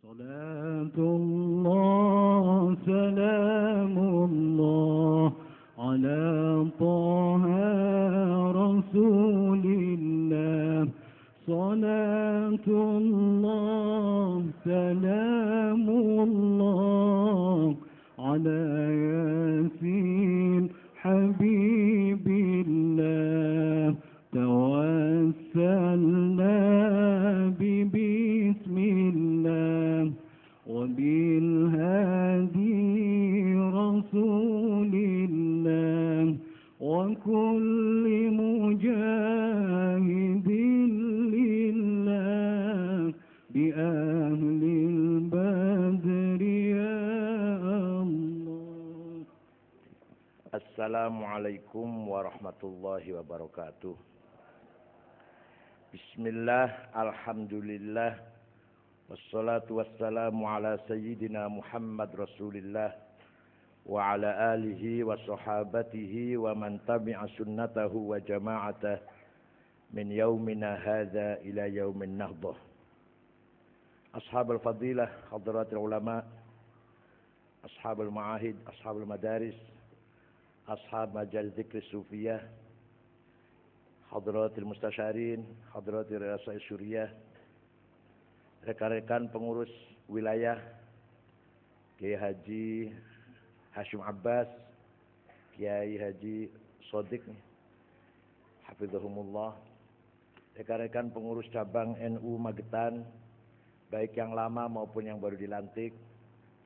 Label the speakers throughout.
Speaker 1: صلاة الله سلام الله على طه رسول الله صلاة الله سلام الله على ياسين حبيب الله توسلنا بسم الله وبالهادي رسول الله وكل مجاهد لله بأهل البدر يا الله.
Speaker 2: Assalamualaikum warahmatullahi wabarakatuh. Bismillah, alhamdulillah, wassalatu wassalamu ala sayyidina Muhammad Rasulillah wa ala alihi wa sahabatihi wa man tabi'a sunnatahu wa jama'atah min yaumina hadha ila yaumin nahdah. Ashabul fadilah, hadratil ulama, ashabul ma'ahid, ashabul madaris, ashab majalis dzikr sufiyah, hadratil mustasyarin, hadratil riasah syuriyah, rekan-rekan pengurus wilayah Kiai Haji Hashim Abbas, Kiai Haji Sodik hafizahumullah, rekan-rekan pengurus cabang NU Magetan, baik yang lama maupun yang baru dilantik,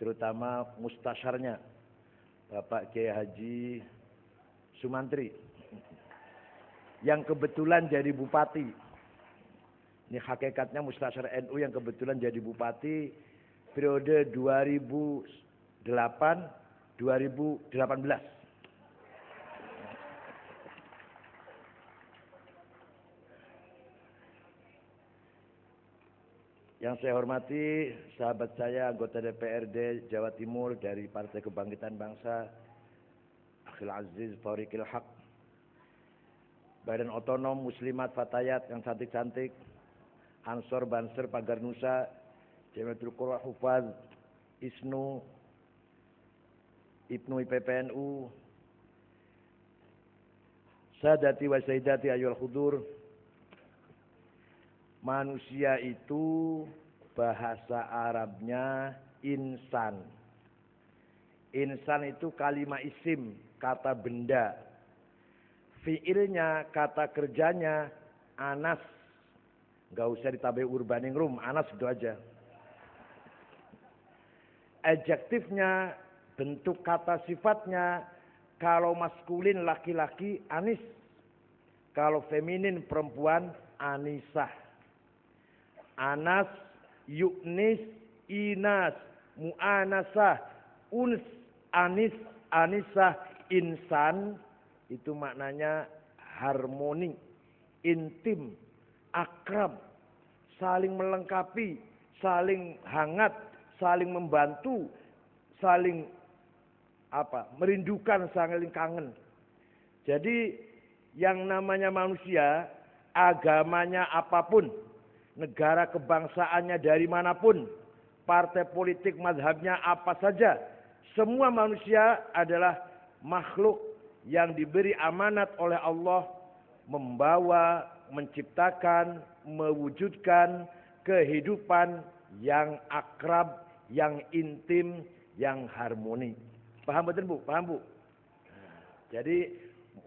Speaker 2: terutama mustasyarnya Bapak Kiai Haji Sumantri yang kebetulan jadi bupati. Ini hakikatnya mustasyar NU yang kebetulan jadi bupati periode 2008-2018. Yang saya hormati sahabat saya anggota DPRD Jawa Timur dari Partai Kebangkitan Bangsa, Akhil Aziz Fauqil Haq, Badan Otonom Muslimat Fatayat yang cantik-cantik, Ansor Banser Pagar Nusa, Jamiatul Qur'an Hufaz, ISNU, Ibnu IPPNU, Sadati wa Sayyidati ayyuhal hudur. Manusia itu bahasa Arabnya insan. Insan itu kalimat isim, kata benda. Fiilnya, kata kerjanya anas. Gak usah ditambahi urbaning room, anas itu aja. Adjektifnya, bentuk kata sifatnya, kalau maskulin laki-laki anis, kalau feminin perempuan anisah. Anas, yuknis, inas, mu'anasah, uns, anis, anisah, insan, itu maknanya harmoni, intim, akrab, saling melengkapi, saling hangat, saling membantu, saling merindukan, saling kangen. Jadi yang namanya manusia, agamanya apapun, negara kebangsaannya dari manapun, partai politik mazhabnya apa saja, semua manusia adalah makhluk yang diberi amanat oleh Allah membawa, menciptakan, mewujudkan kehidupan yang akrab, yang intim, yang harmoni. Paham betul Bu? Paham Bu? Jadi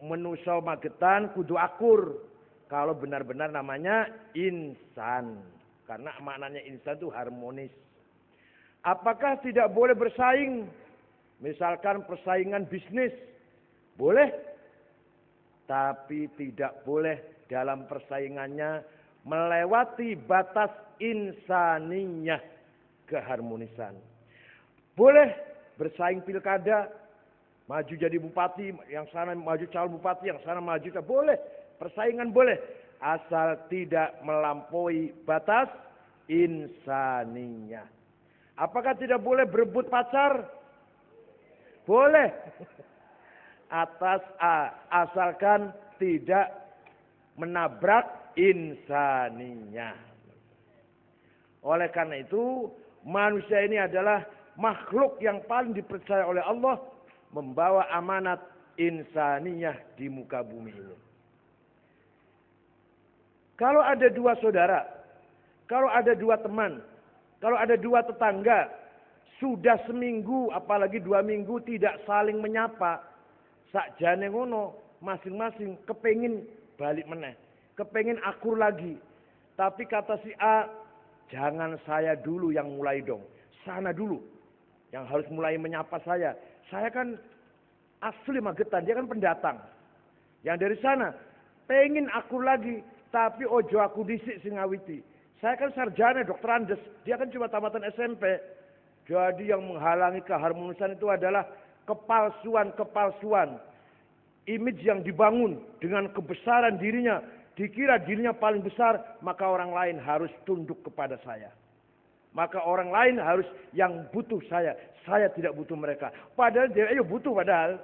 Speaker 2: manusia Magetan kudu akur. Kalau benar-benar namanya insan. Karena maknanya insan itu harmonis. Apakah tidak boleh bersaing? Misalkan persaingan bisnis. Boleh. Tapi tidak boleh dalam persaingannya melewati batas insaniyah, keharmonisan. Boleh bersaing pilkada. Maju jadi bupati, yang sana maju calon bupati, yang sana maju. Boleh. Persaingan boleh, asal tidak melampaui batas insaninya. Apakah tidak boleh berebut pacar? Boleh. Asalkan tidak menabrak insaninya. Oleh karena itu, Manusia ini adalah makhluk yang paling dipercaya oleh Allah membawa amanat insaniyah di muka bumi ini. Kalau ada dua saudara, kalau ada dua teman, kalau ada dua tetangga, sudah seminggu apalagi 2 minggu tidak saling menyapa, sakjane ngono, masing-masing kepengin balik meneh, kepengin akur lagi. Tapi kata si A, jangan saya dulu yang mulai dong, sana dulu yang harus mulai menyapa saya. Saya kan asli Magetan, dia kan pendatang. Yang dari sana pengen akur lagi, tapi ojo aku disik sing ngawiti. Saya kan sarjana dokter Andes, dia kan cuma tamatan SMP. Jadi yang menghalangi keharmonisan itu adalah kepalsuan. Image yang dibangun dengan kebesaran dirinya. Dikira dirinya paling besar, maka orang lain harus tunduk kepada saya. Maka orang lain harus yang butuh saya. Saya tidak butuh mereka. Padahal dia butuh padahal.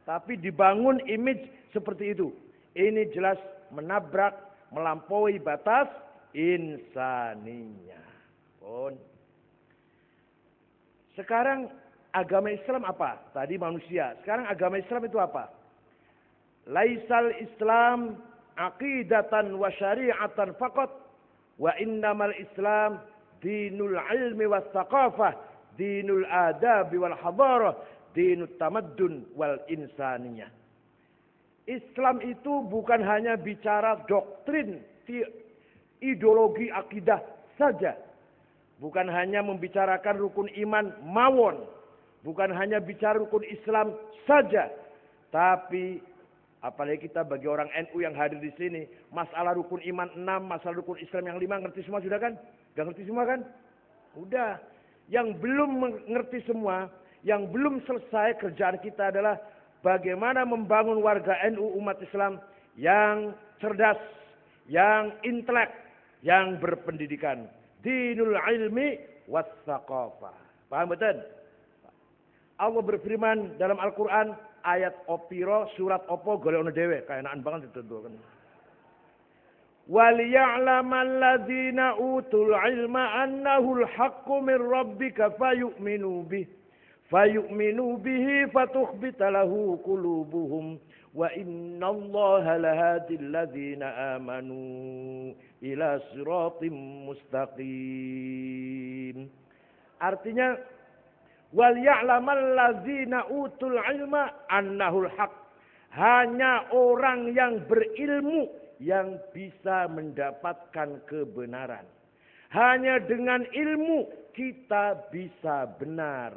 Speaker 2: Tapi dibangun image seperti itu. Ini jelas menabrak, melampaui batas insaninya. Sekarang agama Islam apa? Tadi manusia. Sekarang agama Islam itu apa? Laisal Islam aqidatan wa syari'atan faqat wa innamal Islam dinul ilmi was thaqafah, dinul adab wal hadarah, dinut tamaddun wal insaniyah. Islam itu bukan hanya bicara doktrin, ideologi akidah saja. Bukan hanya membicarakan rukun iman mawon. Bukan hanya bicara rukun Islam saja. Tapi apalagi kita bagi orang NU yang hadir di sini, masalah rukun iman 6, masalah rukun Islam yang 5 ngerti semua sudah kan? Gak ngerti semua kan? Udah. Yang belum mengerti semua, yang belum selesai kerjaan kita adalah bagaimana membangun warga NU umat Islam yang cerdas, yang intelek, yang berpendidikan. Dinul ilmi was thaqafah. Paham betul? Allah berfirman dalam Al-Quran ayat opiro surat opo golek ono dhewe kaenakan banget ditentukan. Waliya'lamal ladzina utul ilma annahu al-haqqu min rabbika fayu'minu bihi fatukhbita lahu qulubuhum wa innallaha lahadil ladzina amanu ila siratim mustaqim. Artinya wal ya'lamal ladzina utul ilma annahul haq. Hanya orang yang berilmu yang bisa mendapatkan kebenaran. Hanya dengan ilmu kita bisa benar.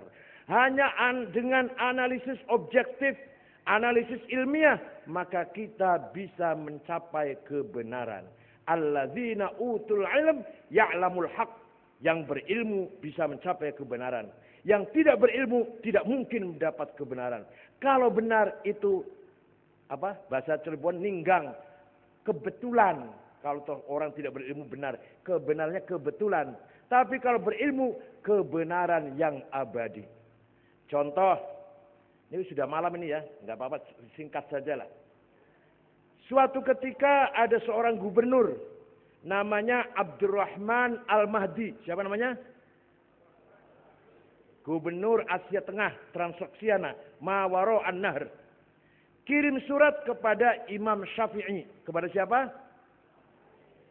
Speaker 2: Hanya dengan analisis objektif, analisis ilmiah, maka kita bisa mencapai kebenaran. Alladzina utul ilm ya'lamul haq. Yang berilmu bisa mencapai kebenaran. Yang tidak berilmu tidak mungkin mendapat kebenaran. Kalau benar itu apa? Bahasa Cirebon ninggang, kebetulan. Kalau orang tidak berilmu benar, kebenarannya kebetulan. Tapi kalau berilmu, kebenaran yang abadi. Contoh, ini sudah malam ini ya, nggak apa-apa, singkat saja lah. Suatu ketika ada seorang gubernur, namanya Abdurrahman Al-Mahdi. Siapa namanya? Gubernur Asia Tengah, Transoksiana, Mawaro An-Nahr. Kirim surat kepada Imam Syafi'i. Kepada siapa?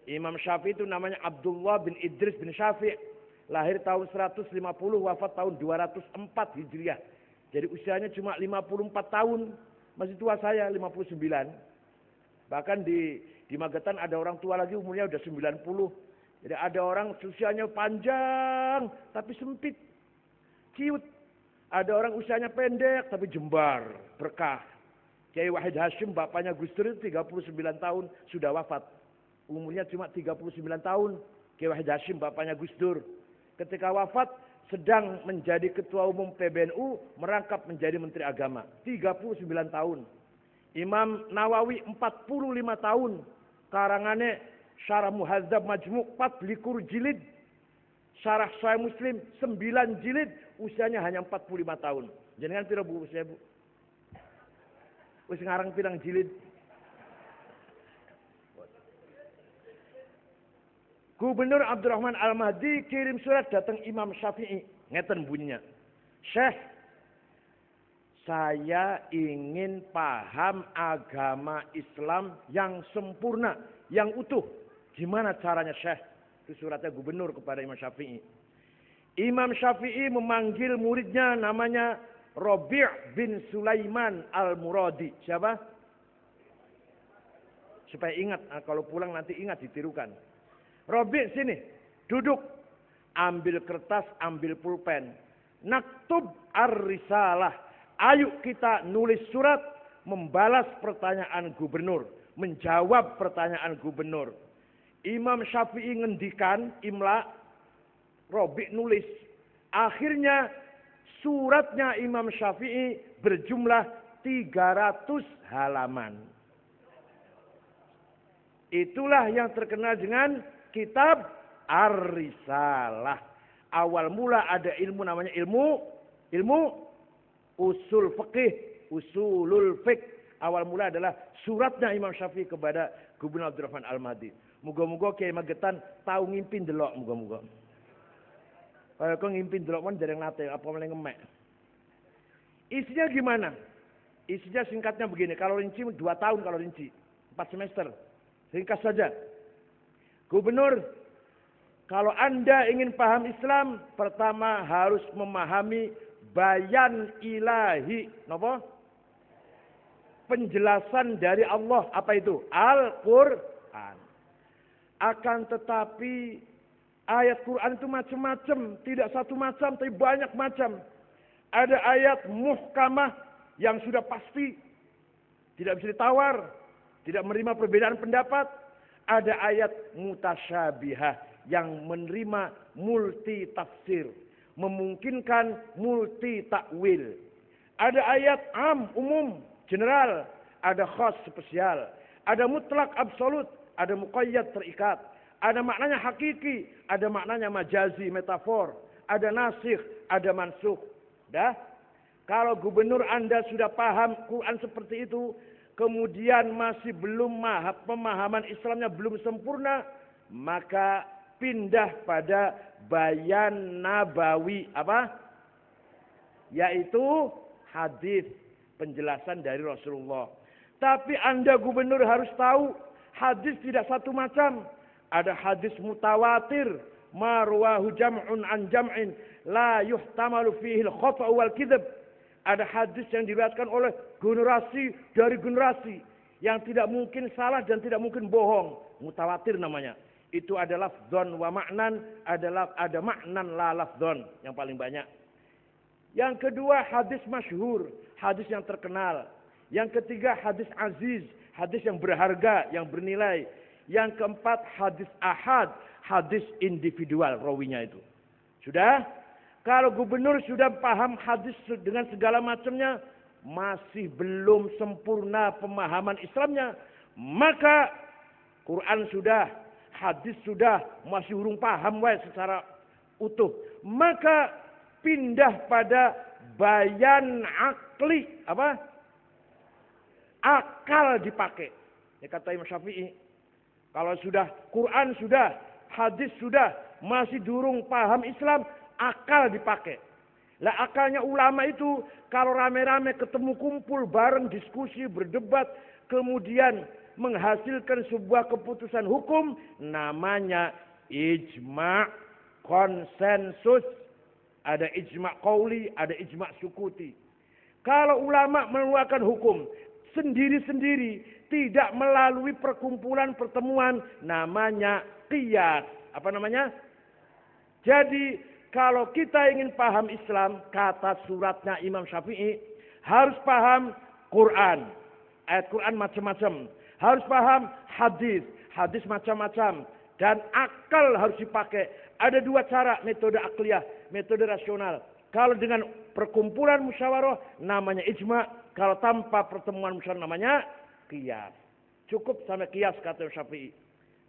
Speaker 2: Imam Syafi'i itu namanya Abdullah bin Idris bin Syafi'i. Lahir tahun 150, wafat tahun 204 Hijriah. Jadi usianya cuma 54 tahun. Masih tua saya, 59. Bahkan di Magetan ada orang tua lagi umurnya udah 90. Jadi ada orang usianya panjang tapi sempit. Ciut. Ada orang usianya pendek tapi jembar, berkah. Kiai Wahid Hashim bapaknya Gus Dur 39 tahun sudah wafat. Umurnya cuma 39 tahun. Kiai Wahid Hashim bapaknya Gus Dur. Ketika wafat sedang menjadi ketua umum PBNU, merangkap menjadi menteri agama. 39 tahun. Imam Nawawi 45 tahun. Karangannya Syarah Muhadzab Majmu' 4 jilid. Syarah Sahih Muslim 9 jilid. Usianya hanya 45 tahun. Jangan pira bu usia bu. Wis ngarang pirang jilid. Gubernur Abdurrahman Al-Mahdi kirim surat datang Imam Syafi'i. Ngeten bunyinya. Syekh, saya ingin paham agama Islam yang sempurna, yang utuh. Gimana caranya Syekh? Itu suratnya gubernur kepada Imam Syafi'i. Imam Syafi'i memanggil muridnya namanya Rabi' bin Sulaiman Al-Muradi. Siapa? Supaya ingat, kalau pulang nanti ingat ditirukan. Rabi' sini, duduk. Ambil kertas, ambil pulpen. Naktub ar-risalah. Ayo kita nulis surat membalas pertanyaan gubernur. Menjawab pertanyaan gubernur. Imam Syafi'i ngendikan, imla, Rabi' nulis. Akhirnya suratnya Imam Syafi'i berjumlah 300 halaman. Itulah yang terkenal dengan kitab Ar-Risalah. Awal mula ada ilmu namanya ilmu usul fikih, usulul fiqh. Awal mula adalah suratnya Imam Syafi'i kepada Gubernur Abdurrahman Al-Mahdi. Muga-muga Kiai Magetan tahu ngimpin delok muga-muga. Kalau kau ngimpin delok mon jarang nate apa mulai ngemek. Isinya gimana? Isinya singkatnya begini, kalau rinci 2 tahun kalau rinci, 4 semester. Ringkas saja. Gubernur, kalau Anda ingin paham Islam, pertama harus memahami bayan ilahi. Napa? Penjelasan dari Allah. Apa itu? Al-Quran. Akan tetapi ayat Quran itu macam-macam. Tidak satu macam, tapi banyak macam. Ada ayat muhkamah yang sudah pasti. Tidak bisa ditawar. Tidak menerima perbedaan pendapat. Ada ayat mutasyabihah yang menerima multi tafsir. Memungkinkan multi takwil. Ada ayat umum, general. Ada khas, spesial. Ada mutlak, absolut. Ada muqayyad, terikat. Ada maknanya hakiki. Ada maknanya majazi, metafor. Ada nasikh, ada mansukh. Dah? Kalau gubernur Anda sudah paham Quran seperti itu, kemudian masih belum pemahaman Islamnya belum sempurna, maka pindah pada bayan nabawi. Apa? Yaitu hadis, penjelasan dari Rasulullah. Tapi Anda gubernur harus tahu, hadis tidak satu macam. Ada hadis mutawatir, marwahu jam'un an jam'in, la yuhtamalu fihi al-khata'u wal kidhb. Ada hadis yang diriwayatkan oleh generasi dari generasi yang tidak mungkin salah dan tidak mungkin bohong. Mutawatir namanya. Itu adalah lafdzon wa ma'nan, ada maknan la lafdzon yang paling banyak. Yang kedua hadis masyhur, hadis yang terkenal. Yang ketiga hadis aziz, hadis yang berharga, yang bernilai. Yang keempat hadis ahad, hadis individual rawinya itu. Sudah? Kalau gubernur sudah paham hadis dengan segala macamnya, masih belum sempurna pemahaman Islamnya, maka Quran sudah, hadis sudah, masih urung paham secara utuh, maka pindah pada bayan akli. Apa? Akal dipakai. Ya kata Imam Syafi'i. Kalau sudah Quran sudah, hadis sudah, masih durung paham Islam, akal dipakai. Lah akalnya ulama itu kalau rame-rame ketemu kumpul bareng diskusi berdebat kemudian menghasilkan sebuah keputusan hukum namanya ijma' konsensus. Ada ijma' qauli, ada ijma' sukuti. Kalau ulama mengeluarkan hukum sendiri-sendiri tidak melalui perkumpulan pertemuan namanya qiyas. Apa namanya? Jadi kalau kita ingin paham Islam, kata suratnya Imam Syafi'i, harus paham Quran. Ayat Quran macam-macam. Harus paham hadis. Hadis macam-macam. Dan akal harus dipakai. Ada 2 cara, metode akliyah, metode rasional. Kalau dengan perkumpulan musyawarah, namanya ijma'. Kalau tanpa pertemuan musyawarah, namanya qiyas. Cukup sampai qiyas, kata Syafi'i.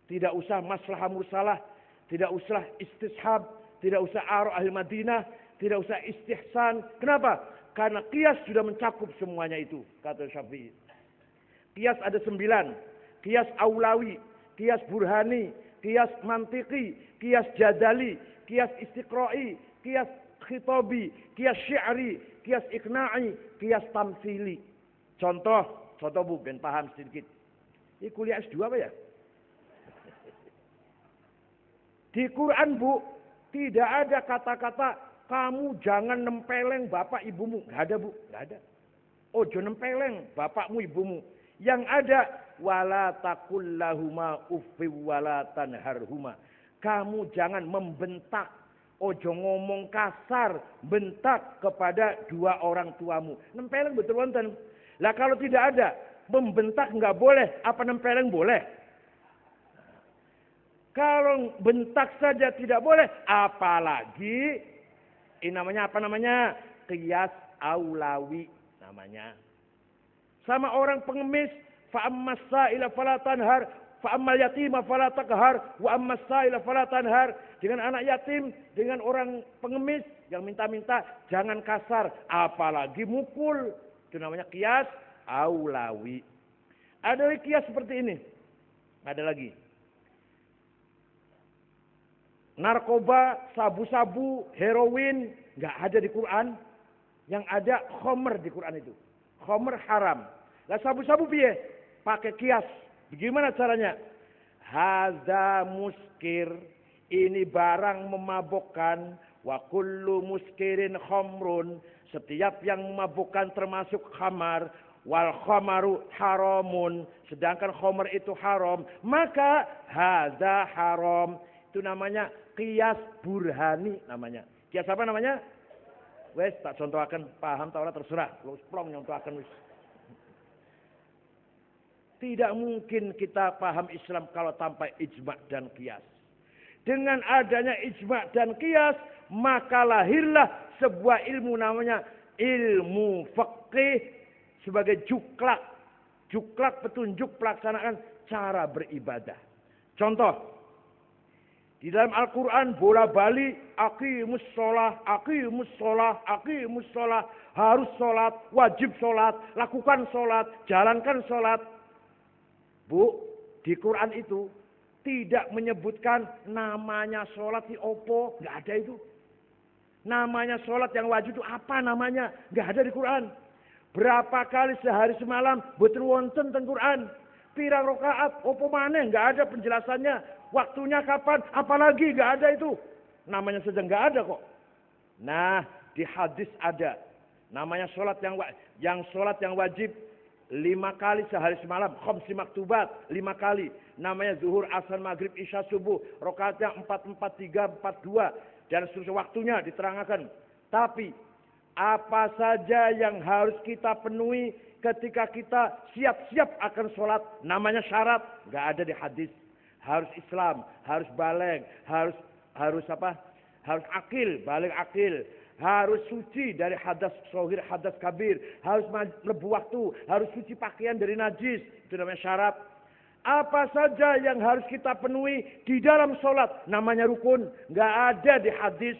Speaker 2: Tidak usah maslahah mursalah. Tidak usah istishab. Tidak usah aro ahli Madinah, tidak usah istihsan. Kenapa? Karena qiyas sudah mencakup semuanya itu, kata Syafi'i. Qiyas ada 9. Qiyas aulawi, qiyas burhani, kias mantiki, kias jadali, kias istiqra'i, kias khitabi, kias syi'ri, kias iqna'i, kias tamsili. Contoh Bu, ben paham sedikit. Ini kuliah S2 apa ya? Di Quran Bu, tidak ada kata-kata kamu jangan nempeleng bapak ibumu. Nggak ada Bu, nggak ada. Ojo nempeleng bapakmu ibumu. Yang ada wala taqul lahuma uffi wala tanharhuma. Kamu jangan membentak, ojo ngomong kasar, bentak kepada dua orang tuamu. Nempeleng betul wonten. Lah kalau tidak ada, membentak nggak boleh, apa nempeleng boleh? Kalau bentak saja tidak boleh, apalagi ini namanya apa namanya? Qiyas aulawi namanya. Sama orang pengemis, fa ammas sa'ila fala tanhar, fa ammal yatima fala taqhar, wa ammas sa'ila fala tanhar. Dengan anak yatim, dengan orang pengemis yang minta-minta jangan kasar, apalagi mukul. Itu namanya qiyas aulawi. Ada lagi qiyas seperti ini. Ada lagi. Narkoba, sabu-sabu, heroin nggak ada di Quran. Yang ada khomer di Quran itu. Khomer haram. Lah sabu-sabu piye? Pakai kias. Bagaimana caranya? Hadza muskir. Ini barang memabukkan. Wa kullu muskirin khomrun. Setiap yang memabukkan termasuk khamar. Wal khamaru haramun. Sedangkan khomer itu haram. Maka hadza haram. Itu namanya kias burhani namanya. Kias apa namanya? Wes tak contohaken, paham ta ora terserah. Lu plong nyontohaken wis. Tidak mungkin kita paham Islam kalau tanpa ijma' dan qiyas. Dengan adanya ijma' dan qiyas, maka lahirlah sebuah ilmu namanya ilmu fiqih sebagai juklak. Juklak petunjuk pelaksanaan cara beribadah. Contoh, di dalam Al-Quran bola-balik aqimus sholah, aqimus sholah, aqimus sholah. Harus sholat, wajib sholat, lakukan sholat, jalankan sholat. Bu, di Quran itu tidak menyebutkan namanya sholat di opo. Nggak ada itu. Namanya sholat yang wajib itu apa namanya? Nggak ada di Quran. Berapa kali sehari semalam boten wonten teng Quran. Pirang rakaat, opo maneh, nggak ada penjelasannya. Waktunya kapan? Apalagi nggak ada itu. Namanya saja nggak ada kok. Nah, di hadis ada. Namanya sholat yang wajib 5 kali sehari semalam. Khamsi maktubat 5 kali. Namanya zuhur, asar, maghrib, isya, subuh. Rakaatnya 4, 4, 3, 4, 2. Dan seterusnya waktunya diterangkan. Tapi apa saja yang harus kita penuhi ketika kita siap-siap akan sholat. Namanya syarat. Nggak ada di hadis. Harus Islam, harus baligh, harus apa? Harus akil, baligh akil, harus suci dari hadas shaghir, hadas kabir, harus lebu waktu, harus suci pakaian dari najis, itu namanya syarat. Apa saja yang harus kita penuhi di dalam sholat, namanya rukun, nggak ada di hadis,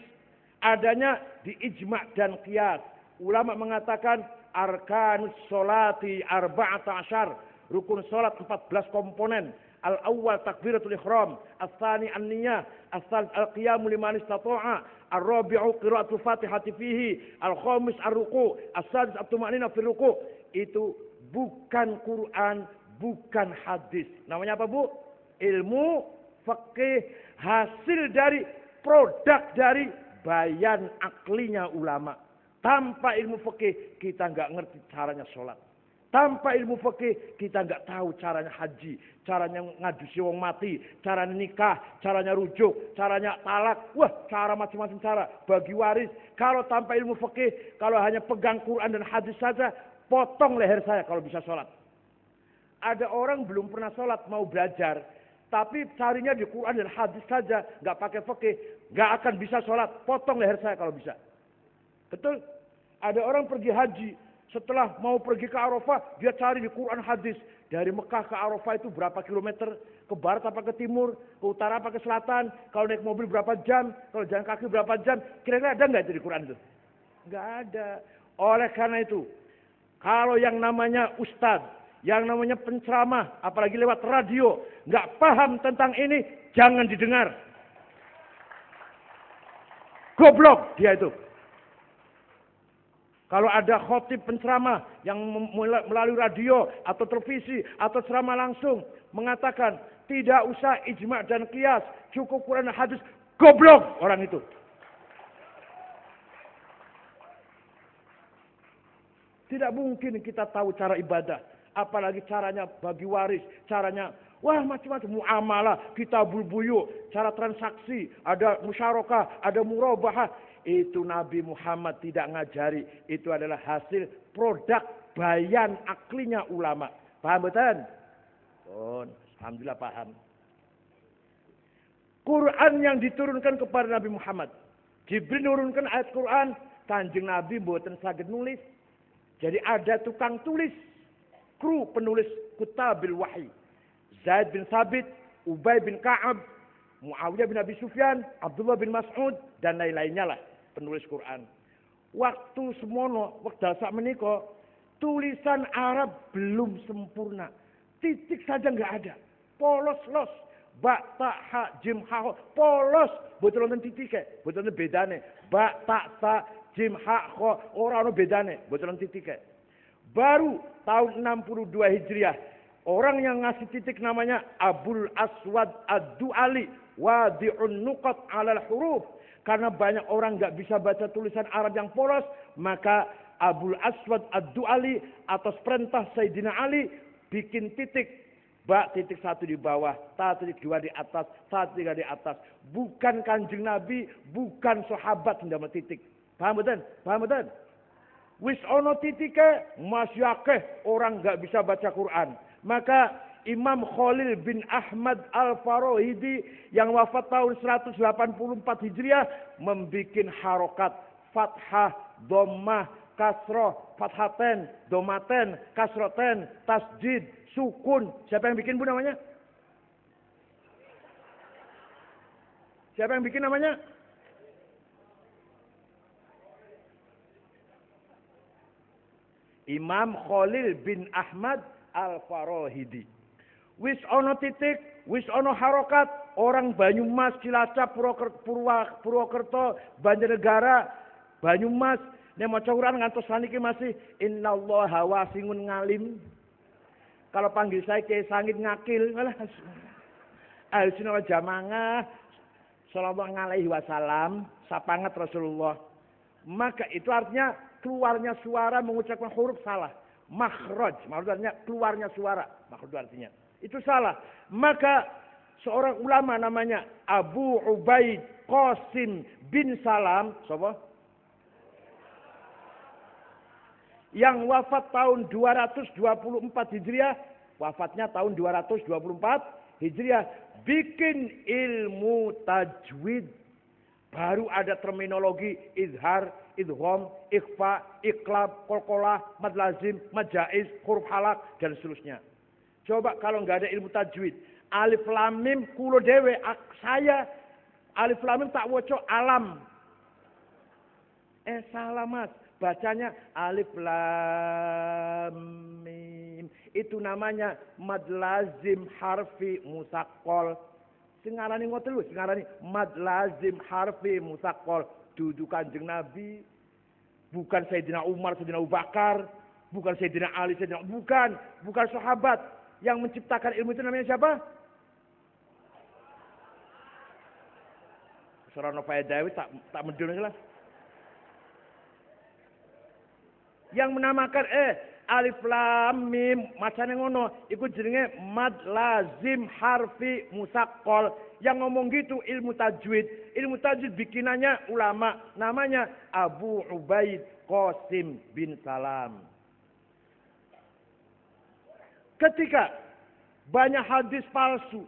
Speaker 2: adanya di ijma' dan qiyas. Ulama mengatakan arkanus sholati arba'ata asyar, rukun sholat 14 komponen. Al-awwal takbiratul ihram, al-thani an-niyah, al-thalits al-qiyamu liman istata'a, al-rabi'u qira'atul fatihati fihi, al-khamis ar-ruku', al-sadis at-tuma'nina fi ruku'. Itu bukan Quran, bukan hadis. Namanya apa, Bu? Ilmu fikih, hasil dari produk dari bayan aklinya ulama. Tanpa ilmu fikih kita nggak ngerti caranya sholat. Tanpa ilmu fikih kita nggak tahu caranya haji, caranya ngadusi wong mati, caranya nikah, caranya rujuk, caranya talak. Wah, cara macam-macam cara bagi waris. Kalau tanpa ilmu fikih, kalau hanya pegang Quran dan hadis saja, potong leher saya kalau bisa sholat. Ada orang belum pernah sholat mau belajar, tapi carinya di Quran dan hadis saja, nggak pakai fikih, nggak akan bisa sholat. Potong leher saya kalau bisa. Betul? Ada orang pergi haji. Setelah mau pergi ke Arafah, dia cari di Quran hadis. Dari Mekah ke Arafah itu berapa kilometer? Ke barat apa ke timur? Ke utara apa ke selatan? Kalau naik mobil berapa jam? Kalau jalan kaki berapa jam? Kira-kira ada nggak itu di Quran itu? Nggak ada. Oleh karena itu, kalau yang namanya ustadz, yang namanya penceramah, apalagi lewat radio, nggak paham tentang ini, jangan didengar. Goblok dia itu. Kalau ada khotib penceramah yang melalui radio atau televisi atau ceramah langsung mengatakan tidak usah ijma' dan qiyas, cukup Quran dan hadis, goblok orang itu. Tidak mungkin kita tahu cara ibadah, apalagi caranya bagi waris, caranya wah macam-macam muamalah, kitabul buyu, cara transaksi, ada musyarakah, ada murabahah. Itu Nabi Muhammad tidak ngajari. Itu adalah hasil produk bayan aklinya ulama. Paham betul? Oh, alhamdulillah paham. Quran yang diturunkan kepada Nabi Muhammad. Jibril menurunkan ayat Quran. Kanjeng Nabi mboten saged nulis. Jadi ada tukang tulis. Kru penulis kutabil wahyi. Zaid bin Sabit, Ubay bin Ka'ab, Muawiyah bin Abi Sufyan, Abdullah bin Mas'ud, dan lain-lainnya lah. Penulis Quran. Waktu semono, wekdal sak menika, tulisan Arab belum sempurna. Titik saja nggak ada. Polos-los. Ba, ta, ha, jim, ha, polos. Betul wonten titike, betul wonten bedane. Ba, ta, sa, jim, ha, kho, ora ono bedane, betul wonten titike. Baru tahun 62 Hijriah, orang yang ngasih titik namanya Abul Aswad Ad-Du'ali, wadi'un nuqat 'alal huruf. Karena banyak orang nggak bisa baca tulisan Arab yang polos, maka Abul Aswad Ad-Du'ali atas perintah Sayyidina Ali bikin titik, ba titik 1 di bawah, ta titik 2 di atas, ta titik 3 di atas. Bukan Kanjeng Nabi, bukan sahabat yang dapat titik. Paham betul? Paham betul? Wis ono titike masih akeh orang nggak bisa baca Quran. Maka Imam Khalil bin Ahmad Al-Farahidi yang wafat tahun 184 Hijriah membikin harokat fathah, dhammah, kasroh, fathaten, domaten, kasroten, tasjid, sukun. Siapa yang bikin bu namanya? Siapa yang bikin namanya? Imam Khalil bin Ahmad Al-Farahidi. Wis ono titik, wis ono harokat, orang Banyumas, Cilacap, Purwokerto, Banjarnegara, Banyumas, nek maca Quran ngantos saniki masih innallaha wasi'un ngalim. Kalau panggil saya Kiai Sangit ngakil, alah Ahlussunnah wal Jamaah sallallahu alaihi wasallam, sapangat Rasulullah. Maka itu artinya keluarnya suara mengucapkan huruf salah. Makhraj, maksudnya keluarnya suara, maksud artinya. Itu salah. Maka seorang ulama namanya Abu Ubaid Qasim bin Salam, siapa? Yang wafat tahun 224 Hijriah, wafatnya tahun 224 Hijriah, bikin ilmu tajwid. Baru ada terminologi izhar, idgham, ikhfa, iqlab, qalqalah, mad lazim, mad jaiz, huruf halak dan seterusnya. Coba kalau nggak ada ilmu tajwid, alif lam mim kulo dewe saya alif lam mim tak woco alam. Salah Mas, bacanya alif lam mim. Itu namanya mad lazim harfi musaqqal. Sing ngarani ngoten lho, sing ngarani mad lazim harfi musaqqal. Dudu Kanjeng Nabi, bukan Sayyidina Umar, Sayyidina Abu Bakar, bukan Sayyidina Ali, Sayyidina bukan sahabat. Yang menciptakan ilmu itu namanya siapa? Sarana Paedawi tak medun lah. Yang menamakan alif lam mim macane ngono, iku jenenge mad lazim harfi musaqqal. Yang ngomong gitu ilmu tajwid. Ilmu tajwid bikinannya ulama, namanya Abu Ubaid Qasim bin Salam. Ketika banyak hadis palsu,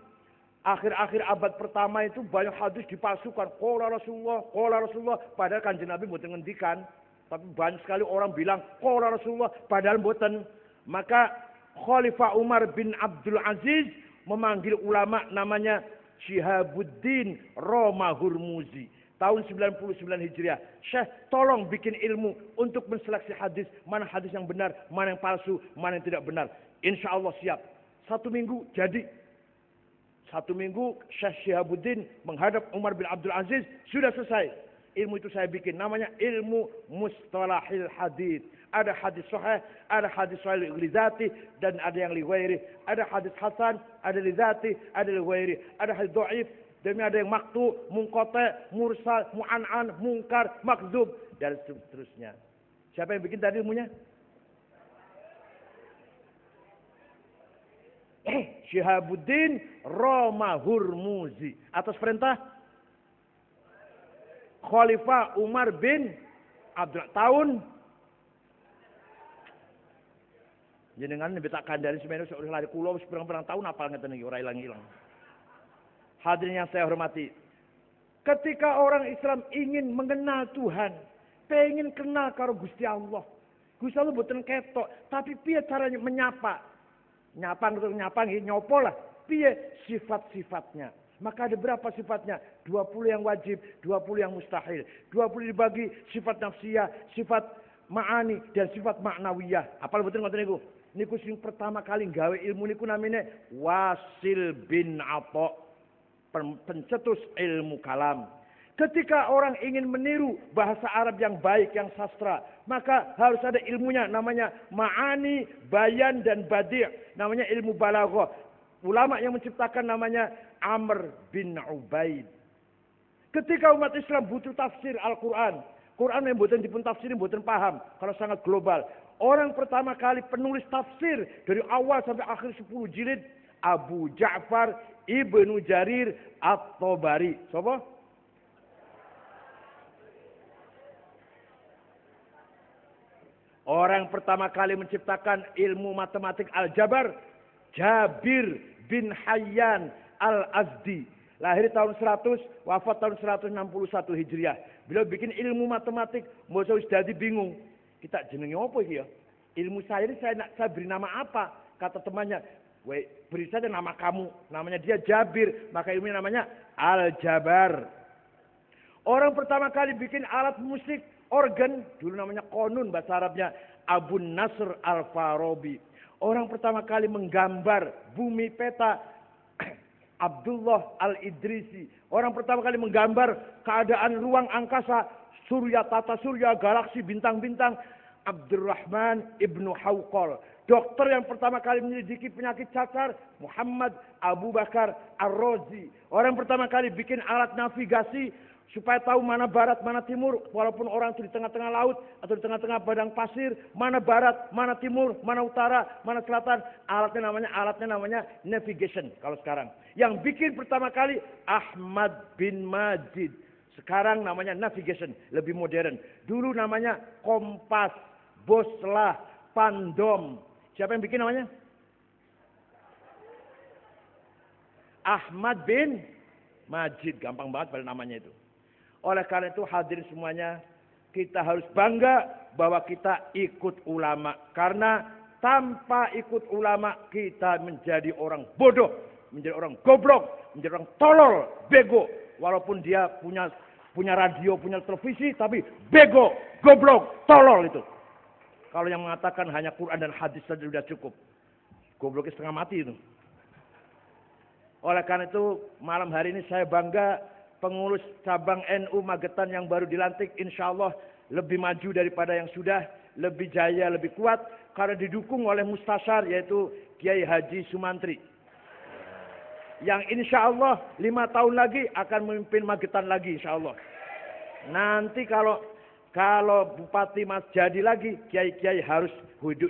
Speaker 2: akhir-akhir abad pertama itu banyak hadis dipalsukan. Qala Rasulullah, padahal Kanjeng Nabi mboten ngendikan. Tapi banyak sekali orang bilang qala Rasulullah padahal mboten. Maka Khalifah Umar bin Abdul Aziz memanggil ulama namanya Syihabuddin Roma Hurmuzi. tahun 99 Hijriah. Syekh tolong bikin ilmu untuk menseleksi hadis. Mana hadis yang benar, mana yang palsu, mana yang tidak benar. Insya Allah siap. 1 minggu jadi. 1 minggu Syekh Syihabuddin menghadap Umar bin Abdul Aziz. Sudah selesai. Ilmu itu saya bikin. Namanya ilmu mustalahil hadis. Ada hadis sahih, ada hadis sahih li dzati, dan ada yang li ghairi. Ada hadis hasan, ada li dzati, ada li ghairi. Ada hadis dhaif, dan ada yang maktu, munqati, mursal, mu'an'an, mungkar, makdzub, dan seterusnya. Siapa yang bikin tadi ilmunya? Syihabuddin Roma Hurmuzi. Atas perintah Khalifah Umar bin Abdul tahun jenengan lebih tak kandani sebenarnya seorang lari kulo seberang-berang tahun apal ngeten iki ora ilang-ilang. Hadirin yang saya hormati, ketika orang Islam ingin mengenal Tuhan, pengen kenal karo Gusti Allah. Gusti Allah boten ketok, tapi piye caranya menyapa? Nyapa nggih nyopo lah. Piye sifat-sifatnya? Maka ada berapa sifatnya? 20 yang wajib, 20 yang mustahil. 20 dibagi sifat nafsiyah, sifat ma'ani, dan sifat ma'nawiyah. Apal betul ngoten niku? Niku sing pertama kali gawe ilmu niku namanya Wasil bin Atha, pencetus ilmu kalam. Ketika orang ingin meniru bahasa Arab yang baik, yang sastra, maka harus ada ilmunya, namanya ma'ani, bayan, dan badi'. Namanya ilmu balaghah. Ulama yang menciptakan namanya Amr bin Ubaid. Ketika umat Islam butuh tafsir Al-Quran, Quran yang buatan dipun tafsirin, buatan paham, kalau sangat global. Orang pertama kali penulis tafsir dari awal sampai akhir 10 jilid, Abu Ja'far Ibnu Jarir At-Tabari. Siapa? Orang pertama kali menciptakan ilmu matematik aljabar, Jabir bin Hayyan Al-Azdi. Lahir tahun 100, wafat tahun 161 Hijriah. Beliau bikin ilmu matematik, mau saya jadi bingung. Kita jenenge apa iki ya? Ilmu saya ini saya beri nama apa? Kata temannya, beri saja nama kamu. Namanya dia Jabir, maka ilmunya namanya Al-Jabar. Orang pertama kali bikin alat musik, organ, dulu namanya konun bahasa Arabnya, Abu Nasr Al-Farabi. Orang pertama kali menggambar bumi peta, Abdullah Al-Idrisi. Orang pertama kali menggambar keadaan ruang angkasa, surya, tata surya, galaksi, bintang-bintang, Abdurrahman Ibnu Hawqal. Dokter yang pertama kali menyelidiki penyakit cacar, Muhammad Abu Bakar Ar-Razi. Orang pertama kali bikin alat navigasi supaya tahu mana barat, mana timur, walaupun orang itu di tengah-tengah laut atau di tengah-tengah padang pasir, mana barat, mana timur, mana utara, mana selatan. Alatnya namanya navigation kalau sekarang. Yang bikin pertama kali Ahmad bin Majid. Sekarang namanya navigation, lebih modern. Dulu namanya kompas, boslah, pandom. Siapa yang bikin namanya? Ahmad bin Majid. Gampang banget pada namanya itu. Oleh karena itu hadirin semuanya, kita harus bangga bahwa kita ikut ulama. Karena tanpa ikut ulama kita menjadi orang bodoh, menjadi orang goblok, menjadi orang tolol, bego. Walaupun dia punya radio, punya televisi, tapi bego, goblok, tolol itu. Kalau yang mengatakan hanya Quran dan hadis saja sudah cukup. Gobloknya setengah mati itu. Oleh karena itu malam hari ini saya bangga pengurus cabang NU Magetan yang baru dilantik insya Allah lebih maju daripada yang sudah, lebih jaya, lebih kuat karena didukung oleh Mustasyar yaitu Kiai Haji Sumantri. Yang insya Allah 5 tahun lagi akan memimpin Magetan lagi insya Allah. Nanti kalau Bupati Mas jadi lagi, kiai-kiai harus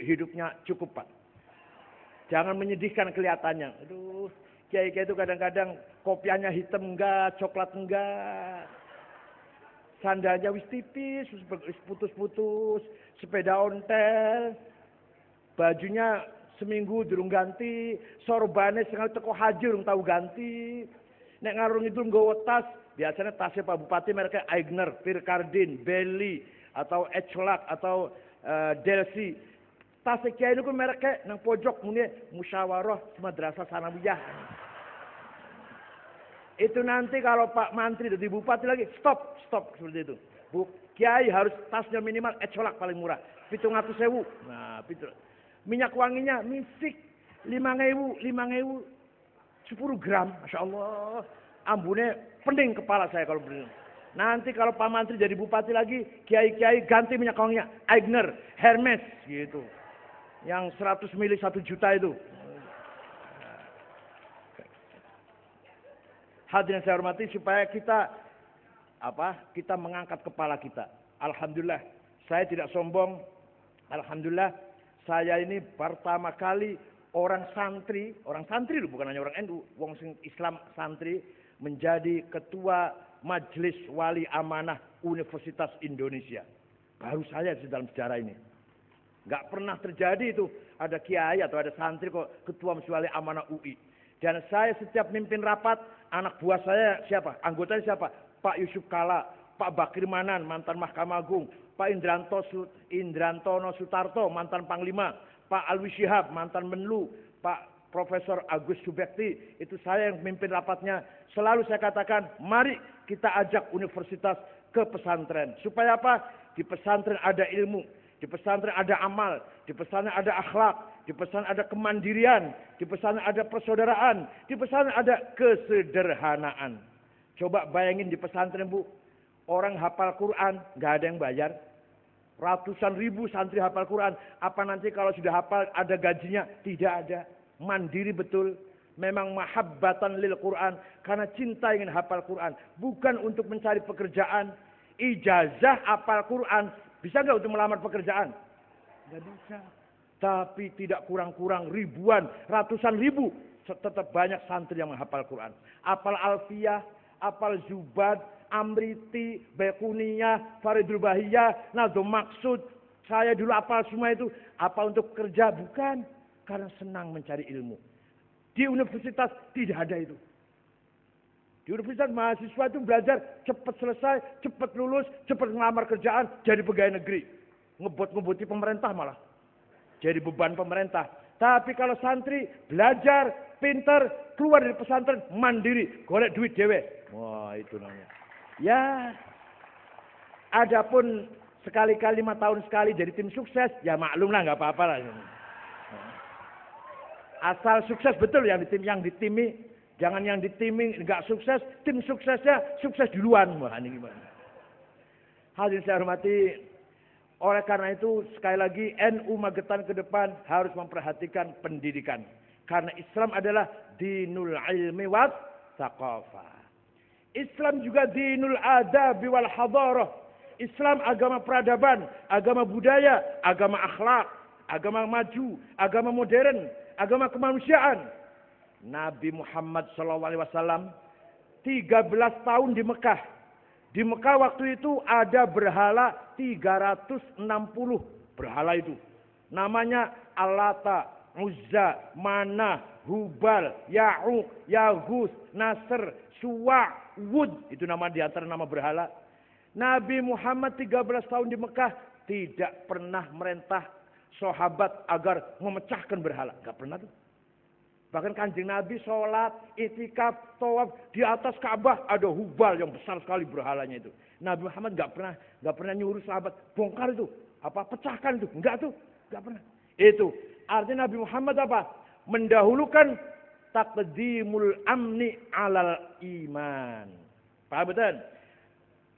Speaker 2: hidupnya cukup Pak. Jangan menyedihkan kelihatannya. Aduh, kiai-kiai itu kadang-kadang kopiannya hitam enggak, coklat enggak. Sandalnya wis tipis, putus-putus, sepeda ontel, bajunya seminggu durung ganti, sorbane sekali teko haji durung tahu ganti. Nek ngarung itu nggawa tas, biasanya tasnya Pak Bupati mereknya Aigner, Pirkardin, Belly, atau Echlak, atau Delsi. Tas kiai itu mereknya nang pojok muni Musyawarah Madrasah Sanawiyah. Itu nanti kalau Pak Mantri jadi bupati lagi, stop seperti itu. Kiai harus tasnya minimal ecolak paling murah, 700.000. Nah, minyak wanginya misik 5.000, 10 gram, masya Allah. Ambune pening kepala saya kalau beli. Nanti kalau Pak Mantri jadi bupati lagi, kiai-kiai ganti minyak wanginya, Aigner, Hermes, gitu. Yang 100 mili 1 juta itu. Hadirin saya hormati, supaya kita mengangkat kepala kita. Alhamdulillah, saya tidak sombong. Alhamdulillah, saya ini pertama kali orang santri loh, bukan hanya orang NU, wong sing Islam santri, menjadi ketua Majelis Wali Amanah Universitas Indonesia. Baru saya dalam sejarah ini. Nggak pernah terjadi itu, ada kiai atau ada santri kok ketua Majelis Wali Amanah UI. Dan saya setiap mimpin rapat, anak buah saya siapa? Anggotanya siapa? Pak Yusuf Kala, Pak Bakir Manan, mantan Mahkamah Agung, Pak Indrantono Sutarto, mantan Panglima, Pak Alwi Shihab, mantan Menlu, Pak Profesor Agus Subekti, itu saya yang memimpin rapatnya. Selalu saya katakan, mari kita ajak universitas ke pesantren. Supaya apa? Di pesantren ada ilmu, di pesantren ada amal, di pesantren ada akhlak, di pesantren ada kemandirian, di pesantren ada persaudaraan, di pesantren ada kesederhanaan. Coba bayangin di pesantren, Bu, orang hafal Quran, nggak ada yang bayar. Ratusan ribu santri hafal Quran. Apa nanti kalau sudah hafal ada gajinya? Tidak ada. Mandiri betul. Memang mahabbatan lil Quran. Karena cinta ingin hafal Quran. Bukan untuk mencari pekerjaan. Ijazah hafal Quran. Bisa nggak untuk melamar pekerjaan? Nggak bisa. Tapi tidak kurang-kurang ribuan, ratusan ribu. Tetap banyak santri yang menghafal Quran. Hafal Alfiyah, hafal Zubad, Amriti, Baikuniyah, Faridul Bahiyah, Nazm Maksud. Saya dulu hafal semua itu. Apa untuk kerja? Bukan. Karena senang mencari ilmu. Di universitas tidak ada itu. Di universitas mahasiswa itu belajar cepat selesai, cepat lulus, cepat ngelamar kerjaan, jadi pegawai negeri. Ngebut-ngebuti pemerintah malah. Jadi beban pemerintah. Tapi kalau santri belajar, pintar, keluar dari pesantren, mandiri, golek duit dewe. Wah, itu namanya. Ya, adapun sekali-kali 5 tahun sekali jadi tim sukses, ya maklum lah, nggak apa-apa lah. Asal sukses betul yang ditimi, jangan yang ditimi nggak sukses, tim suksesnya sukses duluan. Wah, ini gimana? Hadirin saya hormati, oleh karena itu sekali lagi NU Magetan ke depan harus memperhatikan pendidikan. Karena Islam adalah dinul ilmi wat thaqafah. Islam juga dinul adabi wal hadarah. Islam agama peradaban, agama budaya, agama akhlak, agama maju, agama modern, agama kemanusiaan. Nabi Muhammad SAW 13 tahun di Mekah. Di Mekah waktu itu ada berhala 360 berhala itu. Namanya Allata, Uzza, Manah, Hubal, Ya'uq, Yaghus, Nasr, Suwa', Wud. Itu nama di antara nama berhala. Nabi Muhammad 13 tahun di Mekah tidak pernah merintah sahabat agar memecahkan berhala. Gak pernah tuh. Bahkan Kanjeng Nabi sholat, itikaf, tawaf di atas Ka'bah ada Hubal yang besar sekali berhalanya itu. Nabi Muhammad gak pernah nyuruh sahabat bongkar itu, pecahkan itu, enggak pernah. Itu artinya Nabi Muhammad apa? Mendahulukan taqdimul amni alal iman. Paham betul?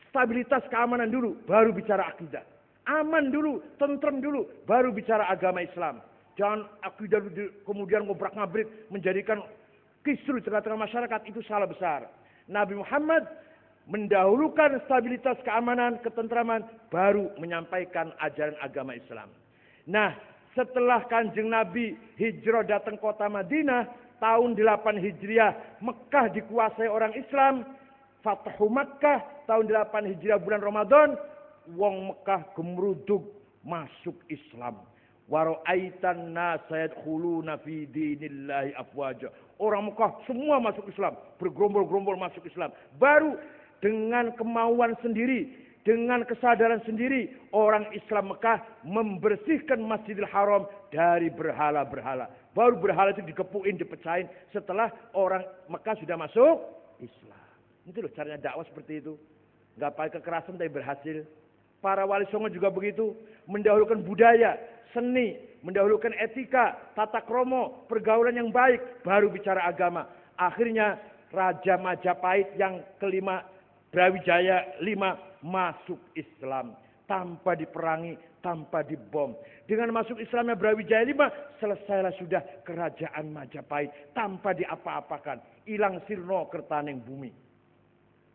Speaker 2: Stabilitas keamanan dulu, baru bicara akidah. Aman dulu, tentrem dulu, baru bicara agama Islam. Jangan akidah kemudian ngobrak-ngabrik menjadikan kisruh di tengah-tengah masyarakat, itu salah besar. Nabi Muhammad mendahulukan stabilitas keamanan, ketentraman, baru menyampaikan ajaran agama Islam. Nah, setelah Kanjeng Nabi hijrah datang kota Madinah, tahun 8 Hijriah, Mekah dikuasai orang Islam. Fathu Makkah, tahun 8 Hijriah bulan Ramadan, wong Mekah gemruduk masuk Islam. Wara'aitan nasa yadkhuluna fi dinillahi afwaja. Orang Mekah semua masuk Islam, bergerombol-gerombol masuk Islam. Baru dengan kemauan sendiri, dengan kesadaran sendiri, orang Islam Mekah membersihkan Masjidil Haram dari berhala-berhala. Baru berhala itu dikepuin, dipecahin setelah orang Mekah sudah masuk Islam. Itu loh caranya dakwah seperti itu. Nggak pakai kekerasan tapi berhasil. Para wali songo juga begitu. Mendahulukan budaya, seni, mendahulukan etika, tata kromo, pergaulan yang baik, baru bicara agama. Akhirnya Raja Majapahit yang kelima, Brawijaya 5 masuk Islam. Tanpa diperangi, tanpa dibom. Dengan masuk Islamnya Brawijaya 5, selesailah sudah kerajaan Majapahit. Tanpa diapa-apakan. Ilang sirno kertaning bumi.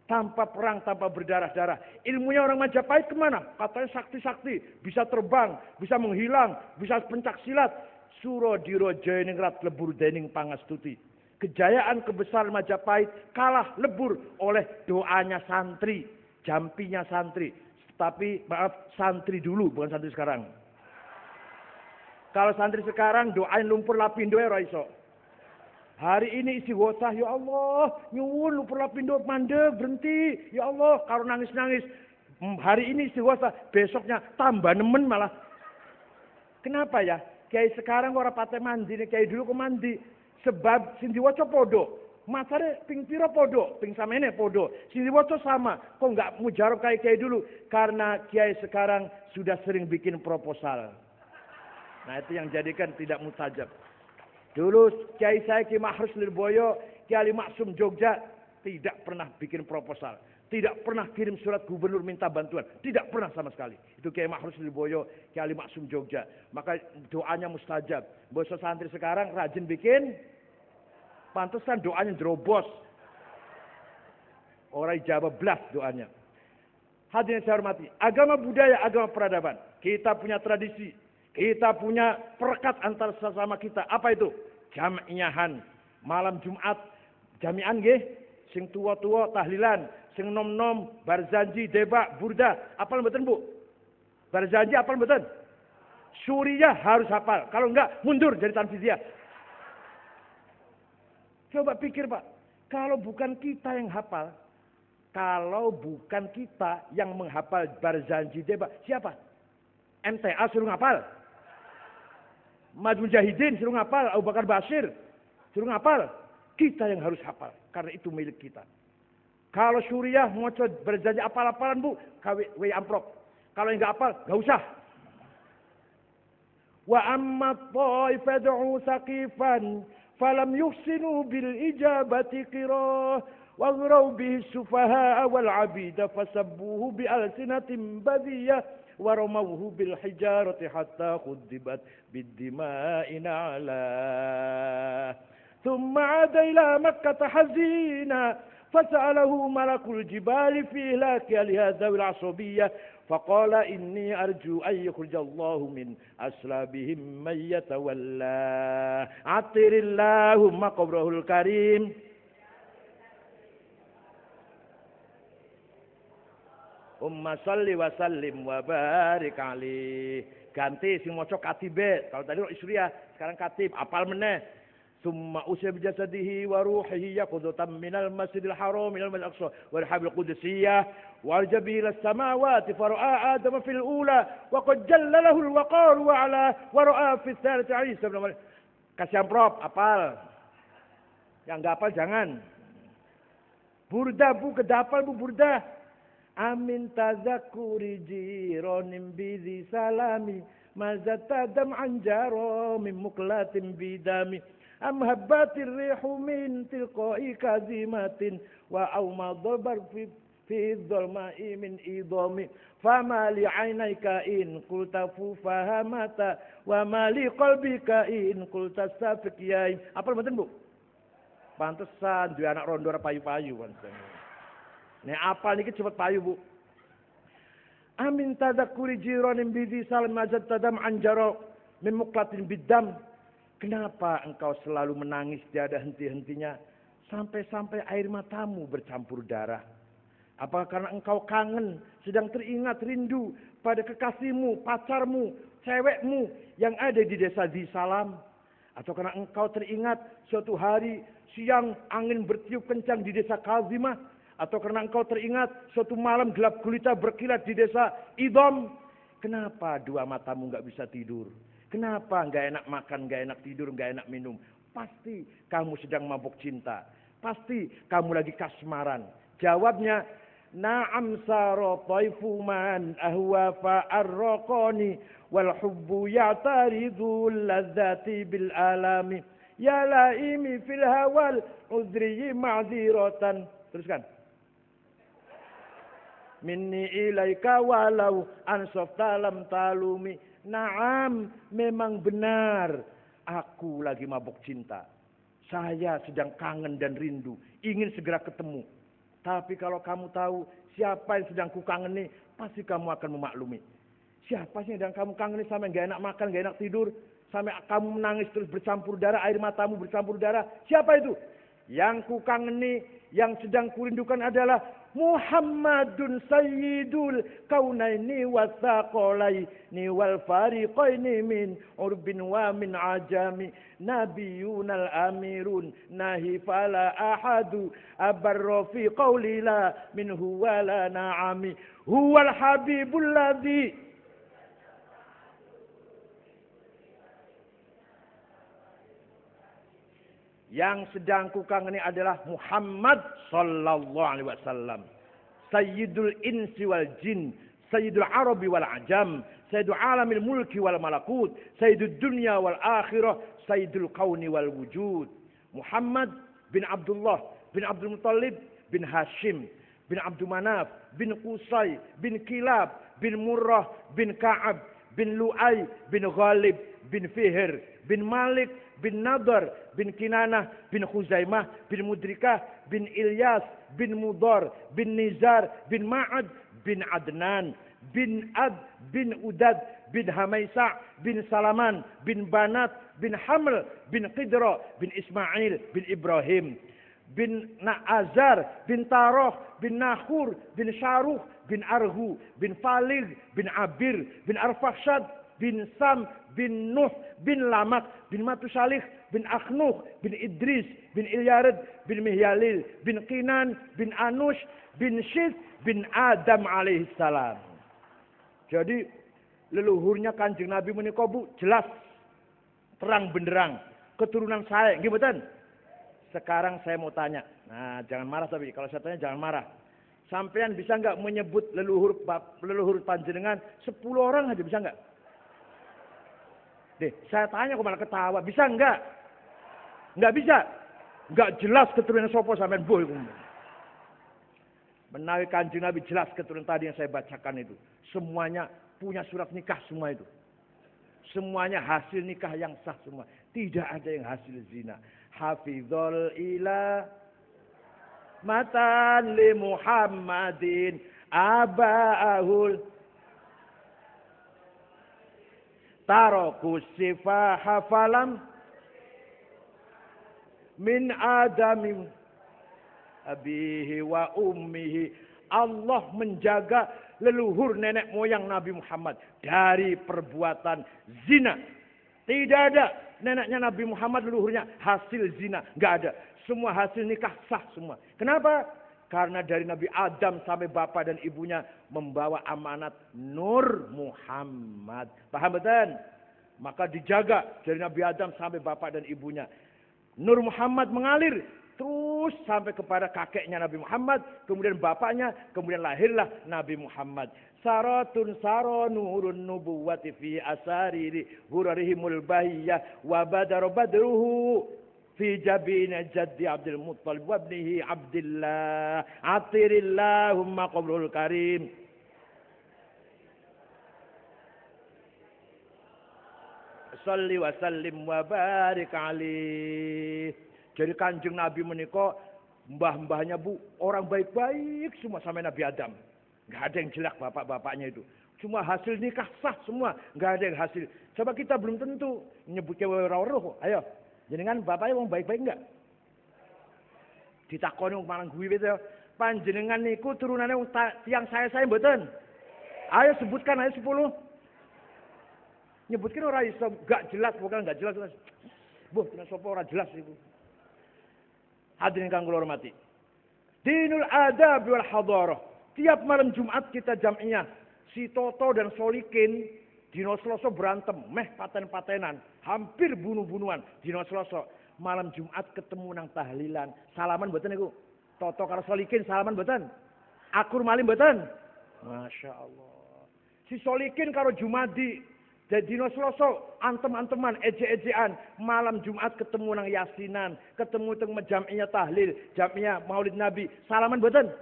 Speaker 2: Tanpa perang, tanpa berdarah-darah. Ilmunya orang Majapahit kemana? Katanya sakti-sakti. Bisa terbang, bisa menghilang, bisa pencak silat. Suro diro jayaningrat lebur dening pangastuti. Kejayaan kebesaran Majapahit kalah lebur oleh doanya santri. Jampinya santri. Tapi maaf, santri dulu, bukan santri sekarang. Kalau santri sekarang doain lumpur lapindo ya raiso. Hari ini isi wosah, ya Allah, nyuwun lumpur lapindo mandek berhenti. Ya Allah, kalau nangis-nangis. Hari ini isi wosah, besoknya tambah nemen malah. Kenapa ya? Kiai sekarang orang pakai mandi, kiai dulu kok mandi. Sebab sing diwaca podo. Matare ping pira podo, ping samene podo. Sing diwaca sama. Kok enggak mujarab kayak kiai dulu? Karena kiai sekarang sudah sering bikin proposal. Nah, itu yang jadikan tidak mustajab. Dulu kiai saya Ki Mahrus Lirboyo, Kiai Ali Maksum Jogja tidak pernah bikin proposal. Tidak pernah kirim surat gubernur minta bantuan. Tidak pernah sama sekali. Itu Kiai Mahrus Lirboyo, Kiai Ali Maksum Jogja. Maka doanya mustajab. Bosok santri sekarang rajin bikin. Pantesan doanya jerobos. Orang Jawa belas doanya. Hadirin saya hormati. Agama budaya, agama peradaban. Kita punya tradisi. Kita punya perekat antar sesama kita. Apa itu? Jamiahan. Malam Jumat. Jamian nggih. Sing tua-tua tahlilan. Sing nom-nom barzanji, debak, burda. Apal mboten Bu? Barzanji apal mboten? Suriah harus hafal. Kalau enggak mundur jadi tanfiziyah. Coba pikir Pak, kalau bukan kita yang hafal, kalau bukan kita yang menghafal barzanji debak, siapa? MTA suruh ngapal. Madu Mujahidin suruh ngapal, Abu Bakar Basir suruh ngapal. Kita yang harus hafal, karena itu milik kita. Kalau Suriah mau barzanji apal-apalan Bu, KW amplop. Kalau yang nggak hafal, nggak usah. Wa amma ta'ifad'u saqifan falam yuhsinu bil ijabati qirah waghraw bihi sufaha wal abida fasabbuhu bi alsinatin badiyah wa ramawhu bil hijarati hatta khuddibat bid dima'i na'la thumma 'ada ila makkah hazina fas'alahu malakul jibali fi ihlaki lihadha al 'asabiyyah فقال إني أرجو أن يخرج الله من أسلابهم من يتولى عطر اللهم قبره الكريم صل وسلم وبارك عليه. Ganti sing maca katibe. Kalau tadi Suriah, sekarang katib. Apal meneh. Summa usya bijasadihi wa ruhihi yaqudatan minal masjidil haram minal masjidil aqsa wal habil qudsiyah wal jabil as-samawati fara'a adama fil ula wa qad jalla lahu al-waqar wa ala wa ra'a fi thalithati Isa ibn Maryam. Kasih amplop apal. Yang enggak apal jangan. Burda Bu, kedapal Bu burda. Amin tazakuri jironim bizi salami mazatadam anjaro min muklatin bidami am habbatir rihu min tilqai kazimatin wa awmadul barfi fi dhulma'i min idami fama li aynayka in qulta fahamata wa ma li qalbika in qulta safiqiyai. Apa mboten Bu? Pantesan duwe anak rondo ora payu-payu pantesan. Nek apal niki cepet payu Bu. Amin tadakuri jironim bidhi salam mazat tadam anjaro min muklatin bidam. Kenapa engkau selalu menangis tiada henti-hentinya sampai-sampai air matamu bercampur darah? Apakah karena engkau kangen, sedang teringat rindu pada kekasihmu, pacarmu, cewekmu yang ada di desa Disalam? Atau karena engkau teringat suatu hari siang angin bertiup kencang di desa Kazimah? Atau karena engkau teringat suatu malam gelap gulita berkilat di desa Idom? Kenapa dua matamu nggak bisa tidur? Kenapa nggak enak makan, nggak enak tidur, nggak enak minum? Pasti kamu sedang mabuk cinta. Pasti kamu lagi kasmaran. Jawabnya, na'am saro taifu man ahwa fa'arraqani wal hubbu ya'taridul ladzati bil alami ya laimi fil hawal udri ma'dziratan. Teruskan. Minni ilaika walau ansafta lam talumi. Naam, memang benar. Aku lagi mabuk cinta. Saya sedang kangen dan rindu. Ingin segera ketemu. Tapi kalau kamu tahu siapa yang sedang kukangeni, pasti kamu akan memaklumi. Siapa sih yang kamu kangeni sampai gak enak makan, gak enak tidur. Sampai kamu menangis terus bercampur darah, air matamu bercampur darah. Siapa itu? Yang kukangeni, yang sedang kurindukan adalah Muhammadun Sayyidul Kaunaini Wasaqalaini wal Fariqaini min urbin wa min ajami Nabiyunal Amirun Nahi fala ahadu abarra fi qawlila minhu wala na'ami Huwal Habibul ladzi yang sedang kukangeni adalah Muhammad sallallahu alaihi wasallam. Sayyidul insi wal jin, Sayyidul arabi wal ajam, Sayyidul alamil mulki wal malakut, Sayyidul dunya wal akhirah, Sayyidul kauni wal wujud. Muhammad bin Abdullah bin Abdul Muttalib bin Hashim bin Abdul Manaf bin Qusay bin Kilab bin Murrah bin Ka'ab bin Lu'ay bin Ghalib bin Fihr bin Malik bin Nadar bin Kinanah bin Khuzaimah bin Mudrikah bin Ilyas bin Mudar bin Nizar bin Ma'ad bin Adnan bin Ad bin Udad bin Hamaisa bin Salaman bin Banat bin Haml bin Qidra bin Ismail bin Ibrahim bin Na'azar bin Taroh bin Nahur bin Syaruh bin Arhu bin Falig bin Abir bin Arfakhshad bin Sam bin Nuh bin Lamak bin Matusalih bin Akhnuh bin Idris bin Ilyared bin Mihyalil bin Qinan bin Anush bin Syith bin Adam alaihissalam. Jadi leluhurnya Kanjeng Nabi menika Bu jelas terang benderang keturunan saya, nggih mboten? Sekarang saya mau tanya. Nah, jangan marah tapi kalau saya tanya jangan marah. Sampean bisa enggak menyebut leluhur panjenengan 10 orang aja bisa enggak? Deh, saya tanya kok malah ketawa. Bisa enggak? Enggak bisa. Enggak jelas keturunan sopo sampean boy. Menawi Kanjeng Nabi jelas keturunan tadi yang saya bacakan itu. Semuanya punya surat nikah semua itu. Semuanya hasil nikah yang sah semua. Tidak ada yang hasil zina. Hafizul ila matan li Muhammadin aba'ahul Taroku sifaha falam min adami abihi wa ummihi. Allah menjaga leluhur nenek moyang Nabi Muhammad dari perbuatan zina. Tidak ada neneknya Nabi Muhammad leluhurnya hasil zina. Nggak ada. Semua hasil nikah sah semua. Kenapa? Karena dari Nabi Adam sampai bapak dan ibunya membawa amanat Nur Muhammad. Paham betul? Maka dijaga dari Nabi Adam sampai bapak dan ibunya. Nur Muhammad mengalir terus sampai kepada kakeknya Nabi Muhammad. Kemudian bapaknya. Kemudian lahirlah Nabi Muhammad. Saratun saro nurun nubuwati fi asariri hurarihimul bahiyah wa badar badruhu. Fi jabina jaddi Abdul Muttalib wa ibnihi Abdullah atirillahumma qabrul karim. Salli wa sallim wa barik alaih. Jadi Kanjeng Nabi menika mbah-mbahnya Bu orang baik-baik semua sampai Nabi Adam. Enggak ada yang jelek bapak-bapaknya itu. Cuma hasil nikah sah semua, enggak ada yang hasil. Coba kita belum tentu nyebutnya werawruh. Ayo. Jenengan bapaknya wong baik-baik enggak? Ditakoni wong marang kuwi itu, panjenengan niku turunane wong tiyang saya mboten? Ayo sebutkan ayo 10. Nyebutkan ora iso, enggak jelas, pokoknya enggak jelas. Boh, kena sapa ora jelas iku. Hadirin kang kula hormati. Dinul adab wal hadarah. Tiap malam Jumat kita jam'iyah. Si Toto dan Solikin dino Selasa berantem, meh paten-patenan, hampir bunuh-bunuhan dino Selasa. malam Jumat ketemu nang tahlilan. Salaman mboten niku. Toto karo Solikin salaman mboten. Akur malih mboten. Masya Allah. Si Solikin karo Jumadi jadi dino Selasa antem-anteman ejek-ejekan. Malam Jumat ketemu nang yasinan, ketemu teng jam'iyah tahlil, jam'iyah Maulid Nabi. Salaman mboten.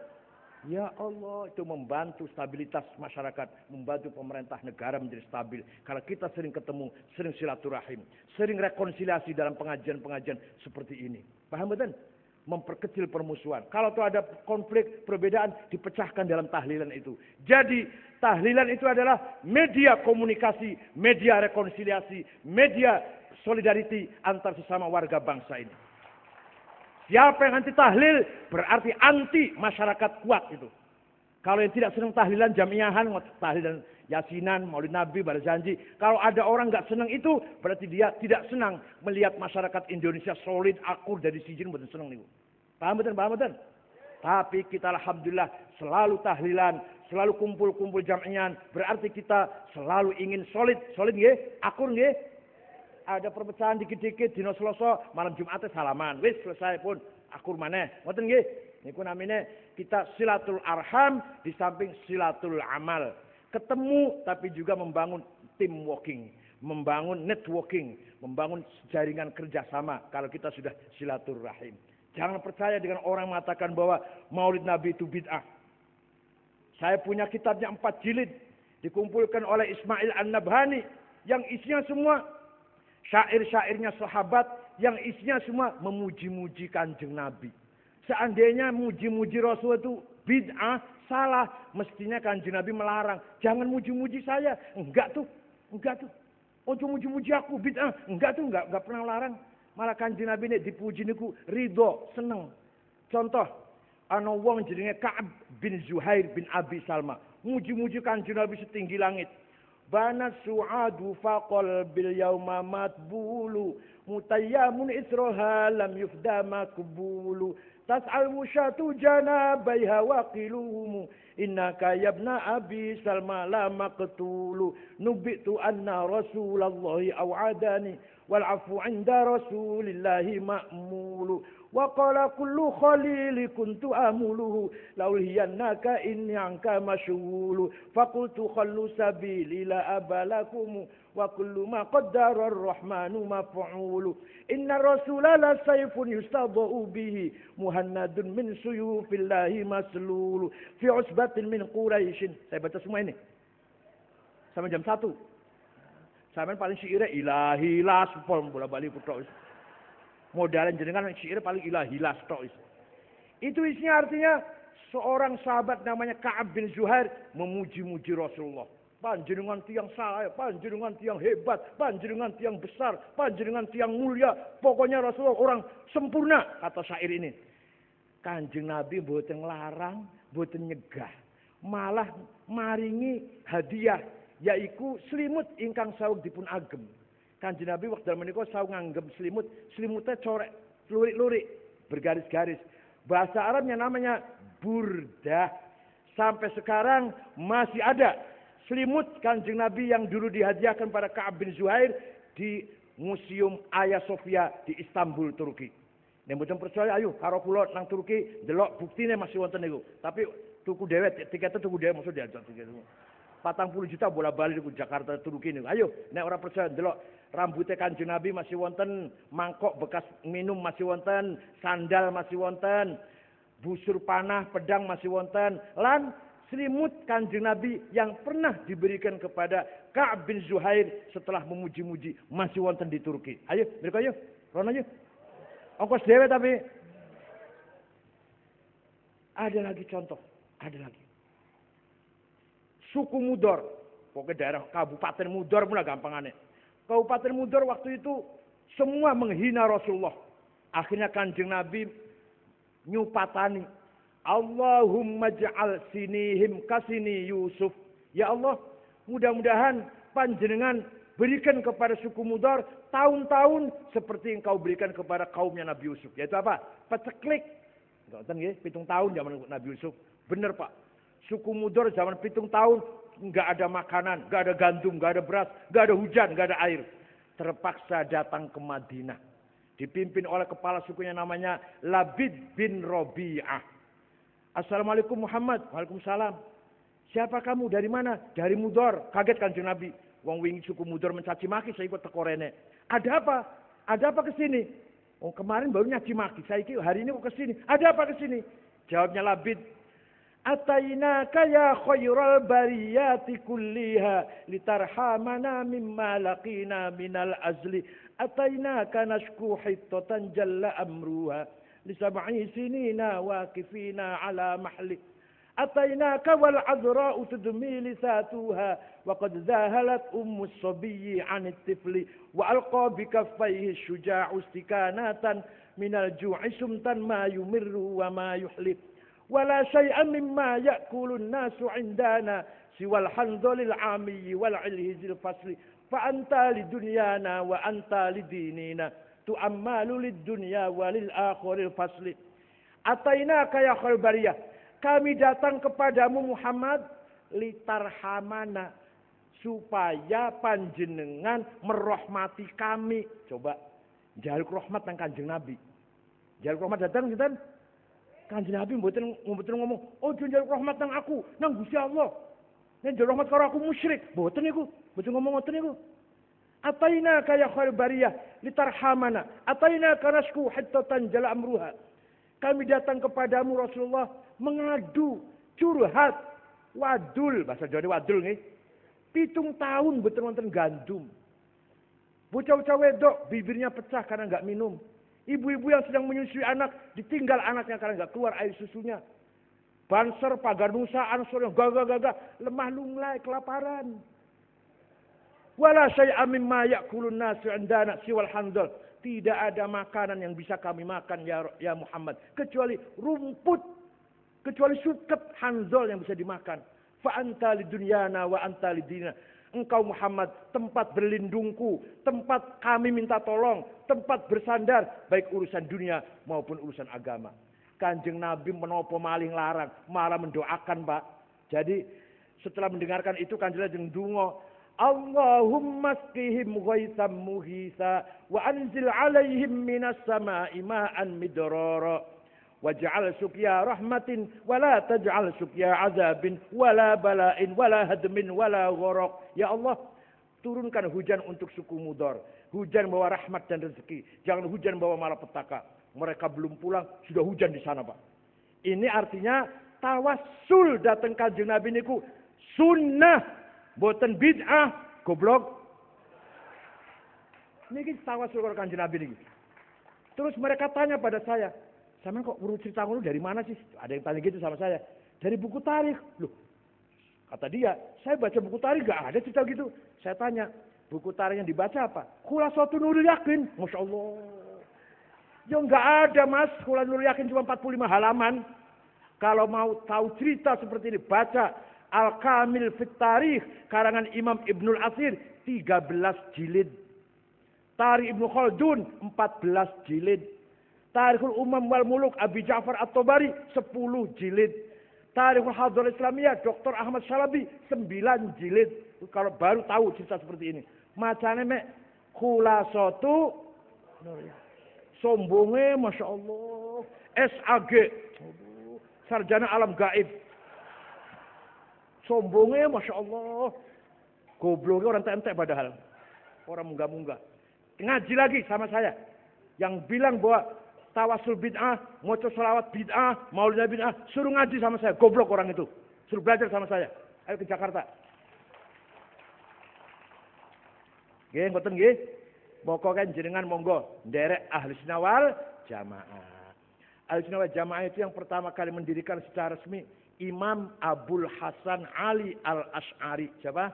Speaker 2: Ya Allah, itu membantu stabilitas masyarakat, membantu pemerintah negara menjadi stabil. Kalau kita sering ketemu, sering silaturahim, sering rekonsiliasi dalam pengajian-pengajian seperti ini. Paham betul? Memperkecil permusuhan. Kalau tuh ada konflik, perbedaan, dipecahkan dalam tahlilan itu. Jadi, tahlilan itu adalah media komunikasi, media rekonsiliasi, media solidarity antar sesama warga bangsa ini. Siapa yang anti tahlil berarti anti masyarakat kuat itu. Kalau yang tidak senang tahlilan jamiahan, tahlilan yasinan, Maulid Nabi, Barzanji. Kalau ada orang nggak senang itu berarti dia tidak senang melihat masyarakat Indonesia solid, akur dari sijin betul senang nih. Paham betul, paham betul. Tapi kita alhamdulillah selalu tahlilan, selalu kumpul-kumpul jamiahan. Berarti kita selalu ingin solid nggih, akur nggih. Ada perpecahan dikit-dikit dino Selasa, malam Jumat salaman. Wis selesai pun akur maneh. Ngoten nggih. Niku namine kita silatul arham di samping silatul amal. Ketemu tapi juga membangun team working, membangun networking, membangun jaringan kerjasama kalau kita sudah silaturahim. Jangan percaya dengan orang mengatakan bahwa Maulid Nabi itu bid'ah. Saya punya kitabnya 4 jilid dikumpulkan oleh Ismail An-Nabhani yang isinya semua syair-syairnya sahabat yang isinya semua memuji-muji Kanjeng Nabi. Seandainya muji-muji Rasul itu bid'ah, salah, mestinya Kanjeng Nabi melarang. Jangan muji-muji saya. Enggak tuh. Ojo muji-muji aku bid'ah. Enggak pernah larang. Malah Kanjeng Nabi ini dipuji niku ridho, seneng. Contoh, ana wong jenenge Ka'ab bin Zuhair bin Abi Salma. Muji-muji Kanjeng Nabi setinggi langit. Banat su'adu faqal bil yawma matbulu mutayyamun isroha lam yufda makbulu tas'al musyatu janabaiha waqiluhumu innaka yabna abi salma la maqtulu nubitu anna rasulallahi aw'adani wal afu 'inda rasulillahi ma'mulu wa qala kullu khalili kuntu amuluhu law hiyannaka inni anka mashghulu faqultu khallu sabili la abalakum wa kullu ma qaddara ar-rahmanu maf'ulu inna rasula la sayfun yustadau bihi muhannadun min suyufillahi maslulu fi usbatin min quraishin. Saya baca semua ini sampai jam 1. Sampeyan paling syaire ilahi las pol bola-bali putok. Modalan jenengan syair paling ilahi las tok. Itu isinya artinya seorang sahabat namanya Ka'ab bin Zuhair memuji-muji Rasulullah. Panjenengan tiang saya, panjenengan tiang hebat, panjenengan tiang besar, panjenengan tiang mulia. Pokoknya Rasulullah orang sempurna kata syair ini. Kanjeng Nabi mboten nglarang, mboten nyegah. Malah maringi hadiah yaiku selimut ingkang saweg dipun agem. Kanjeng Nabi wekdal menika sawu nganggem selimut, selimutnya corek, lurik-lurik, bergaris-garis. Bahasa Arabnya namanya burdah. Sampai sekarang masih ada selimut Kanjeng Nabi yang dulu dihadiahkan pada Ka'ab bin Zuhair di Museum Hagia Sophia di Istanbul, Turki. Nek mboten percaya ayo karo kula nang Turki delok buktine masih wonten niku. Tapi tuku dhewe tiketnya tuku dhewe maksud diajak tiket. 40 juta bola-bali di Jakarta Turki niku. Ayo nek ora percaya delok rambutnya Kanjeng Nabi masih wonten, mangkok bekas minum masih wonten, sandal masih wonten, busur panah, pedang masih wonten, lan selimut Kanjeng Nabi yang pernah diberikan kepada Ka'ab bin Zuhair setelah memuji-muji masih wonten di Turki. Ayo, mereka ayo, rono ayo. Ongkos dhewe tapi ada lagi contoh, ada lagi. Suku Mudor, pokoknya daerah Kabupaten Mudor pun gampangane. Kabupaten Mudor waktu itu semua menghina Rasulullah. Akhirnya Kanjeng Nabi nyupatani, Allahumma ja'al sinihim kasini Yusuf. Ya Allah, mudah-mudahan panjenengan berikan kepada suku Mudor tahun-tahun seperti yang kau berikan kepada kaumnya Nabi Yusuf. Yaitu apa? Peceklik. Ngoten nggih, 7 tahun zaman Nabi Yusuf. Bener Pak. Suku Mudor zaman 7 tahun nggak ada makanan, nggak ada gandum, nggak ada beras, nggak ada hujan, nggak ada air. Terpaksa datang ke Madinah. Dipimpin oleh kepala sukunya namanya Labid bin Robi'ah. Assalamualaikum Muhammad. Waalaikumsalam. Siapa kamu? Dari mana? Dari Mudor. Kaget Kanjeng Nabi. Wong wingi suku Mudor mencaci maki, saya ikut teko rene. Ada apa? Ada apa ke sini? Oh, kemarin baru nyaci maki. Saya kira hari ini kok ke sini. Ada apa ke sini? Jawabnya Labid. Atainaka ya khairal bariyati kulliha litarhamana mimma laqina minal azli. Atainaka nashku hittatan jalla amruha lisab'i sinina waqifina ala mahli. Atainaka wal azra'u tudmi lisatuha wa qad zahalat ummu as-sabiyyi 'an at-tifli wa alqa bi kaffayhi ash-shuja'u istikanatan minal ju'i sumtan ma yumirru wa ma yuhlib. ولا شيء مما يأكل الناس عندنا سوى الحنظل العامي والعلهز الفصل فأنت لدنيانا وأنت لديننا تؤمل للدنيا وللآخر الفصل أتيناك يا خير البرية kami datang kepadamu Muhammad litarhamana supaya panjenengan merahmati kami. Coba jaluk rahmat nang Kanjeng Nabi. Jaluk rahmat datang sinten? Kanjeng Nabi mboten ngomong, "Oh, njaluk rahmat nang aku, nang Gusti Allah." Nek njaluk rahmat karo aku musyrik, mboten niku. Mboten ngomong ngoten niku. Ataina ka ya khair bariyah litarhamana. Ataina ka nasku hittatan jala amruha. Kami datang kepadamu Rasulullah mengadu, curhat, wadul, bahasa Jawa wadul nggih. 7 tahun mboten wonten gandum. Bocah-bocah wedok bibirnya pecah karena enggak minum. Ibu-ibu yang sedang menyusui anak, ditinggal anaknya karena nggak keluar air susunya. Banser, pagar nusa, ansor yang gagah-gagah, lemah lunglai, kelaparan. Wala syai'a mimma ya'kulun nasu 'indana siwal handal. Tidak ada makanan yang bisa kami makan ya Muhammad kecuali rumput, kecuali suket handal yang bisa dimakan. Fa anta lidunyana wa anta lidina. Engkau Muhammad tempat berlindungku, tempat kami minta tolong, tempat bersandar baik urusan dunia maupun urusan agama. Kanjeng Nabi menopo maling larang, malah mendoakan, Pak. Jadi setelah mendengarkan itu Kanjeng Nabi ndonga, Allahumma asqihim ghaitsam mughisa wa anzil 'alaihim minas sama'i ma'an midrara. Waj'al suqya rahmatin wala taj'al suqya azabin wala bala'in wala hadmin wala gharaq. Ya Allah, turunkan hujan untuk suku Mudor. Hujan bawa rahmat dan rezeki. Jangan hujan bawa malapetaka. Mereka belum pulang, sudah hujan di sana, Pak. Ini artinya tawassul datang Kanjeng Nabi niku sunnah, boten bid'ah, goblok. Niki tawassul karo Kanjeng Nabi niki. Terus mereka tanya pada saya, "Sama kok urut cerita ngono dari mana sih?" Ada yang tanya gitu sama saya. Dari buku tarikh. Loh, kata dia, saya baca buku tarikh gak ada cerita gitu. Saya tanya, buku tarikh yang dibaca apa? Khulasatun Nurul Yakin. Masya Allah. Ya gak ada, Mas. Khulasatun Nurul Yakin cuma 45 halaman. Kalau mau tahu cerita seperti ini, baca Al-Kamil Fit Tarikh karangan Imam Ibnul Athir 13 jilid. Tarikh Ibnu Khaldun 14 jilid. Tarikhul Umam wal Muluk Abi Ja'far At-Tabari 10 jilid. Tarikhul Hadhar Islamiyah Dr. Ahmad Syalabi 9 jilid. Kalau baru tahu cerita seperti ini. Macane mek khulasatu sombonge Masya Allah. SAG. Sarjana alam gaib. Sombonge Masya Allah. Gobloknya orang entek padahal. Orang munggah-munggah. Ngaji lagi sama saya. Yang bilang bahwa tawasul bid'ah, moco selawat bid'ah, maulid bid'ah, suruh ngaji sama saya. Goblok orang itu. Suruh belajar sama saya. Ayo ke Jakarta. Nggih, ngoten nggih. Pokoke jenengan monggo nderek ahli sunnah wal jamaah. Ahli sunnah wal jamaah itu yang pertama kali mendirikan secara resmi Imam Abul Hasan Ali Al-Asy'ari. Siapa?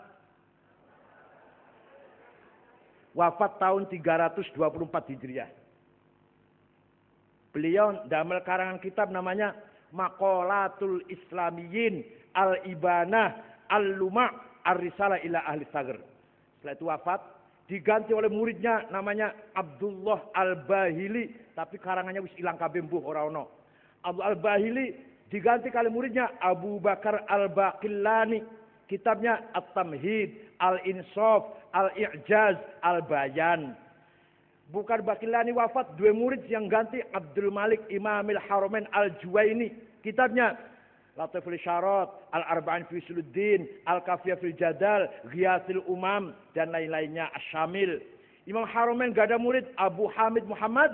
Speaker 2: Wafat tahun 324 Hijriah. Beliau damel karangan kitab namanya Maqalatul Islamiyin Al-Ibanah Al-Luma' Ar-Risalah ila Ahli Sagr. Setelah itu wafat, diganti oleh muridnya namanya Abdullah Al-Bahili, tapi karangannya wis ilang kabeh mbuh ora ono. Abdullah Al-Bahili diganti kali muridnya Abu Bakar Al-Baqillani. Kitabnya At-Tamhid, Al-Insaf, Al-I'jaz, Al-Bayan. Bukhari Bakilani wafat, dua murid yang ganti Abdul Malik Imamil Haramain Al-Juwaini. Kitabnya Latiful Isyarat, Al-Arba'in fi Usuluddin, Al-Kafiyah fil Jadal, Ghiyathul Umam, dan lain-lainnya, Asy-Syamil. Imam Haramain gak ada murid, Abu Hamid Muhammad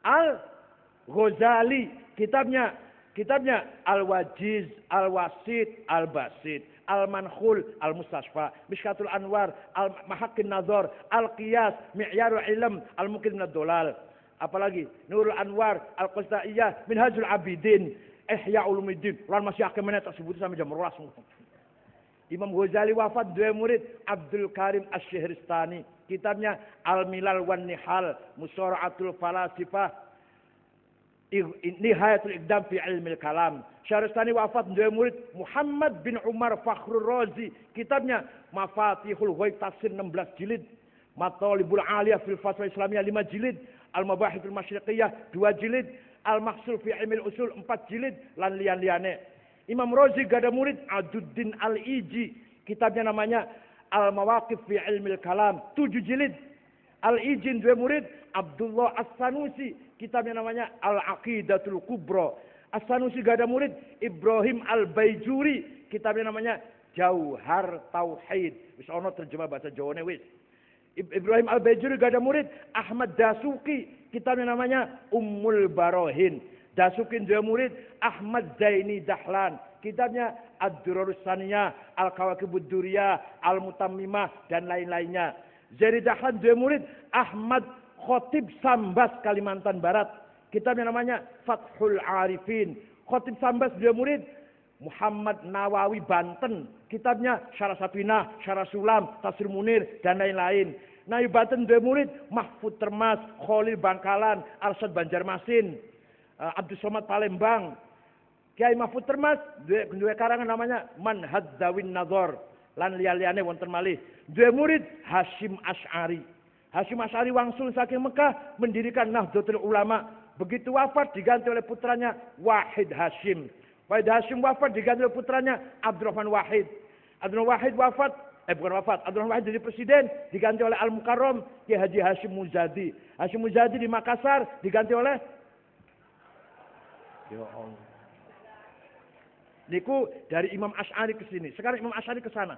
Speaker 2: Al-Ghazali. Kitabnya Al-Wajiz, Al-Wasit, Al-Basit, Al-Mankhul, Al-Mustasfa, Mishkatul Anwar, Al-Mahakin Nazar, Al-Qiyas, Mi'yarul Ilm, Al-Mukid Minad Dolal. Apalagi Nurul Anwar, Al-Qastaiyah, Minhajul Abidin, Ihya Ulumuddin. Orang masih akan menetak sebut sampai jam 12. Imam Ghazali wafat, dua murid, Abdul Karim Asy-Syihristani. Kitabnya Al-Milal wan Nihal, Musara'atul Falasifah, Nihayatul Iqdam fi Ilmil Kalam. Syahristani wafat, dua murid, Muhammad bin Umar Fakhrul Razi. Kitabnya Mafatihul Ghaib Tafsir 16 jilid, Matalibul Aliyah fil Fatwa Islamiyah 5 jilid, Al-Mabahithul Masyriqiyah 2 jilid, Al-Mahsul fi Ilmil Usul 4 jilid, lan lian-liane. Imam Razi gada murid, Aduddin Al-Iji. Kitabnya namanya Al-Mawaqif fi Ilmil Kalam 7 jilid. Al-Ijin dua murid, Abdullah As-Sanusi. Kitabnya namanya Al-Aqidatul Kubra. As-Sanusi gak ada murid, Ibrahim Al-Baijuri. Kitabnya namanya Jauhar Tauhid. Wis ono terjemah bahasa Jawane wis. Ibrahim Al-Baijuri gak ada murid, Ahmad Dasuki. Kitabnya namanya Ummul Barohin. Dasuki dua murid, Ahmad Zaini Dahlan. Kitabnya Ad-Durarus Saniyah, Al-Kawakibud Duriyah, Al-Mutammimah, dan lain-lainnya. Zaini Dahlan dua murid, Ahmad Khotib Sambas Kalimantan Barat. Kitabnya namanya Fathul Arifin. Khotib Sambas dua murid, Muhammad Nawawi Banten. Kitabnya Syarah Safinah, Syarah Sulam, Tafsir Munir, dan lain-lain. Nawawi Banten dua murid, Mahfud Termas, Khalil Bangkalan, Arsyad Banjarmasin, Abdul Somad Palembang. Kiai Mahfud Termas dua karangan namanya Manhaj Dawin Nazar, lan liya-liyane wonten malih. Dua murid, Hashim Asy'ari. Hashim Asy'ari wangsul saking Mekah mendirikan Nahdlatul Ulama. Begitu wafat diganti oleh putranya Wahid Hashim. Wahid Hashim wafat diganti oleh putranya Abdurrahman Wahid. Abdurrahman Wahid wafat, Abdurrahman Wahid jadi presiden diganti oleh Al-Mukarram Kiai Haji Hashim Muzadi. Hashim Muzadi di Makassar diganti oleh ya Allah. Niku dari Imam Asy'ari ke sini. Sekarang Imam Asy'ari ke sana.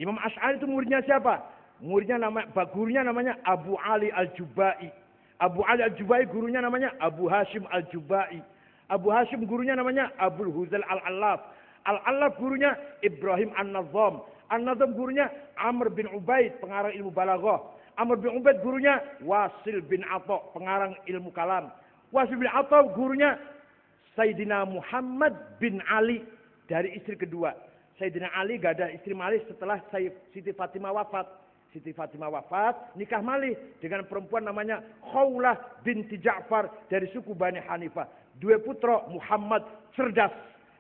Speaker 2: Imam Asy'ari itu muridnya siapa? Gurunya namanya Abu Ali Al-Jubai. Abu Ali Al-Jubai gurunya namanya Abu Hashim Al-Jubai. Abu Hashim gurunya namanya Abul Huzal Al-Allaf. Al-Allaf gurunya Ibrahim An-Nazam. An-Nazam gurunya Amr bin Ubaid, pengarang ilmu balaghah. Amr bin Ubaid gurunya Wasil bin Atha, pengarang ilmu kalam. Wasil bin Atha gurunya Sayyidina Muhammad bin Ali dari istri kedua. Sayyidina Ali gak ada istri malih setelah Siti Fatimah wafat. Siti Fatimah wafat, nikah malih dengan perempuan namanya Khawlah binti Ja'far dari suku Bani Hanifah. Dua putra, Muhammad cerdas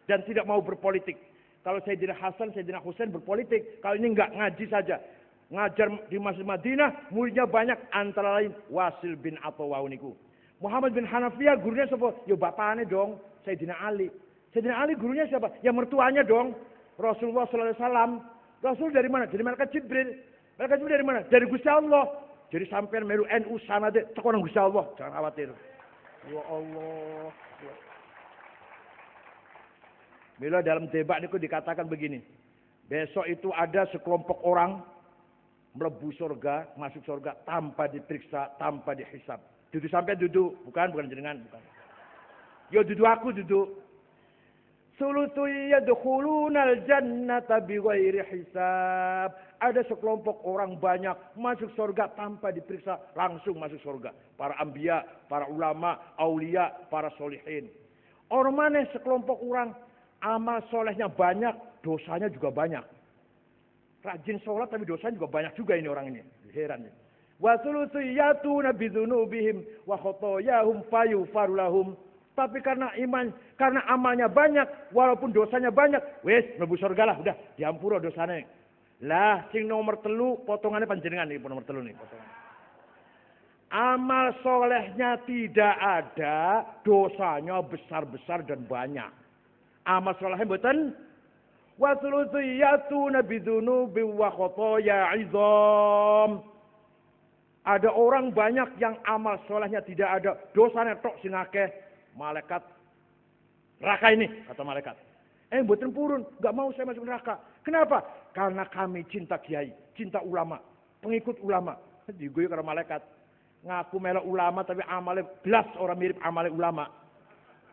Speaker 2: dan tidak mau berpolitik. Kalau Sayyidina Hasan, Sayyidina Husain berpolitik. Kalau ini enggak, ngaji saja. Ngajar di Masjid Madinah, muridnya banyak, antara lain Wasil bin Athawaw niku. Muhammad bin Hanafiyah gurunya siapa? Ya bapaknya dong, Sayyidina Ali. Sayyidina Ali gurunya siapa? Ya mertuanya dong, Rasulullah SAW. Rasul dari mana? Dari malaikat Jibril. Malaikat Jibril dari mana? Dari Gusti Allah. Jadi sampai melu NU sana deh, tekonan Gusti Allah, jangan khawatir. Ya Allah. Bila dalam debat itu dikatakan begini. Besok itu ada sekelompok orang melebu surga, masuk surga tanpa diperiksa, tanpa dihisab. Duduk sampai duduk, bukan jenengan, bukan. Yo duduk aku duduk. Sulutu yadkhulunal jannata bighairi hisab. Ada sekelompok orang banyak masuk surga tanpa diperiksa, langsung masuk surga. Para anbiya, para ulama, aulia, para solihin. Orang mana sekelompok orang amal solehnya banyak, dosanya juga banyak. Rajin sholat tapi dosanya juga banyak juga ini orang ini. Heran ya. Wa sulutu yatuna bidzunubihim wa khotoyahum fayufaru lahum. Tapi karena iman, karena amalnya banyak, walaupun dosanya banyak, wes mlebu surga lah, udah diampura dosanya. Lah, sing nomor telu, potongannya panjenengan nih, nomor telu nih, potongan. Amal solehnya tidak ada, dosanya besar-besar dan banyak. Amal solehnya mboten. Wa thulutsiyatuna bidunubi wa khotoya izam. Ada orang banyak yang amal solehnya tidak ada, dosanya tok sing akeh. Malaikat neraka ini, kata malaikat. Mboten purun, enggak mau saya masuk neraka. Kenapa? Karena kami cinta kiai, cinta ulama, pengikut ulama. Diguyu karo malaikat. Ngaku melok ulama tapi amale blas orang mirip amale ulama.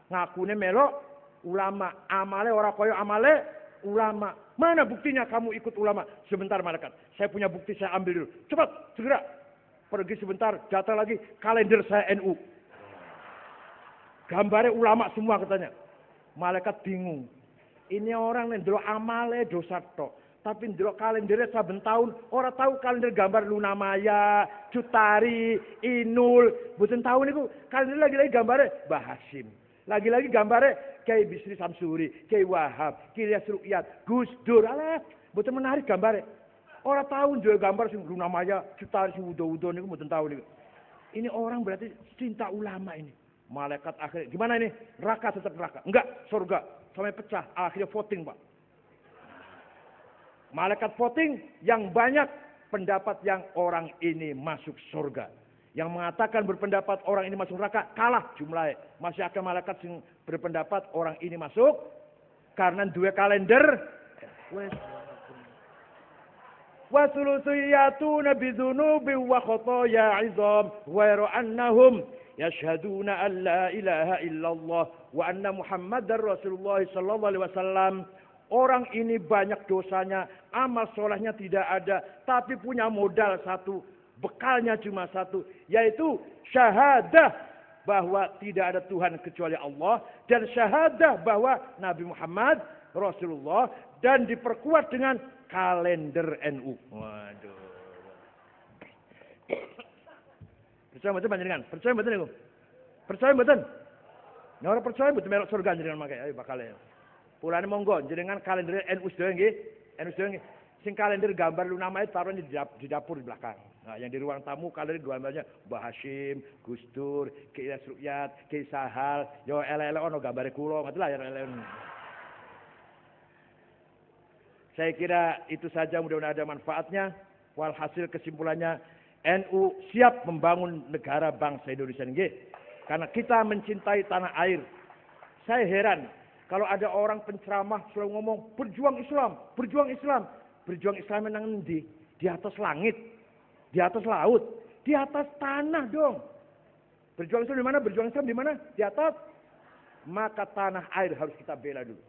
Speaker 2: Ngakune melok ulama, amale ora koyo amale ulama. Mana buktinya kamu ikut ulama? Sebentar malaikat. Saya punya bukti, saya ambil dulu. Cepat, segera. Pergi sebentar, datang lagi kalender saya NU. Gambarnya ulama semua katanya. Malaikat bingung. Ini orang yang ndelok amale dosa tok. Tapi ndelok kalendernya saben tahun, orang tahu kalender gambar Luna Maya, Cutari, Inul. Mboten tahu niku kalender lagi-lagi gambarnya Mbah Hasyim. Lagi-lagi gambarnya Kiai Bisri Samsuri, Kiai Wahab, Kiai Rukyat, Gus Dur. Alah, mboten menarik gambarnya. Orang tahu ndelok gambar sing Luna Maya, Cutari, sing Udo-udo niku mboten tahu niku. Ini orang berarti cinta ulama ini. Malaikat akhirnya, gimana ini? Neraka tetap neraka. Enggak, surga. Sampai pecah. Akhirnya voting, Pak. Malaikat voting yang banyak pendapat yang orang ini masuk surga. Yang mengatakan berpendapat orang ini masuk neraka, kalah jumlahnya. Masih ada malaikat yang berpendapat orang ini masuk. Karena dua kalender. Wa sulusiyatuna bidzunubi wa khotoya izam. Wa annahum yashhaduna an la ilaha illallah wa anna Muhammadar Rasulullah sallallahu alaihi wasallam. Orang ini banyak dosanya, amal solehnya tidak ada, tapi punya modal satu, bekalnya cuma satu, yaitu syahadah bahwa tidak ada Tuhan kecuali Allah dan syahadah bahwa Nabi Muhammad Rasulullah dan diperkuat dengan kalender NU. Waduh. Percaya betul panjenengan? Percaya betul niku? Percaya betul? Nek ora percaya betul melok surga jenengan mangke. Ayo bakal ya. Pulane monggo jenengan kalender NU sedaya nggih. NU sedaya nggih. Sing kalender gambar Luna Maya taruh di dapur di belakang. Nah, yang di ruang tamu kalender gambarnya Mbah Hasyim, Gus Dur, Kiai Rukyat, Kiai Sahal, yo ele-ele ono gambare kula, ngoten lah ya ele. Saya kira itu saja, mudah-mudahan ada manfaatnya. Walhasil kesimpulannya NU siap membangun negara bangsa Indonesia ini. Karena kita mencintai tanah air. Saya heran kalau ada orang penceramah selalu ngomong berjuang Islam, berjuang Islam. Berjuang Islam menang endi? Di atas langit, di atas laut, di atas tanah dong. Berjuang Islam di mana? Berjuang Islam di mana? Di atas. Maka tanah air harus kita bela dulu.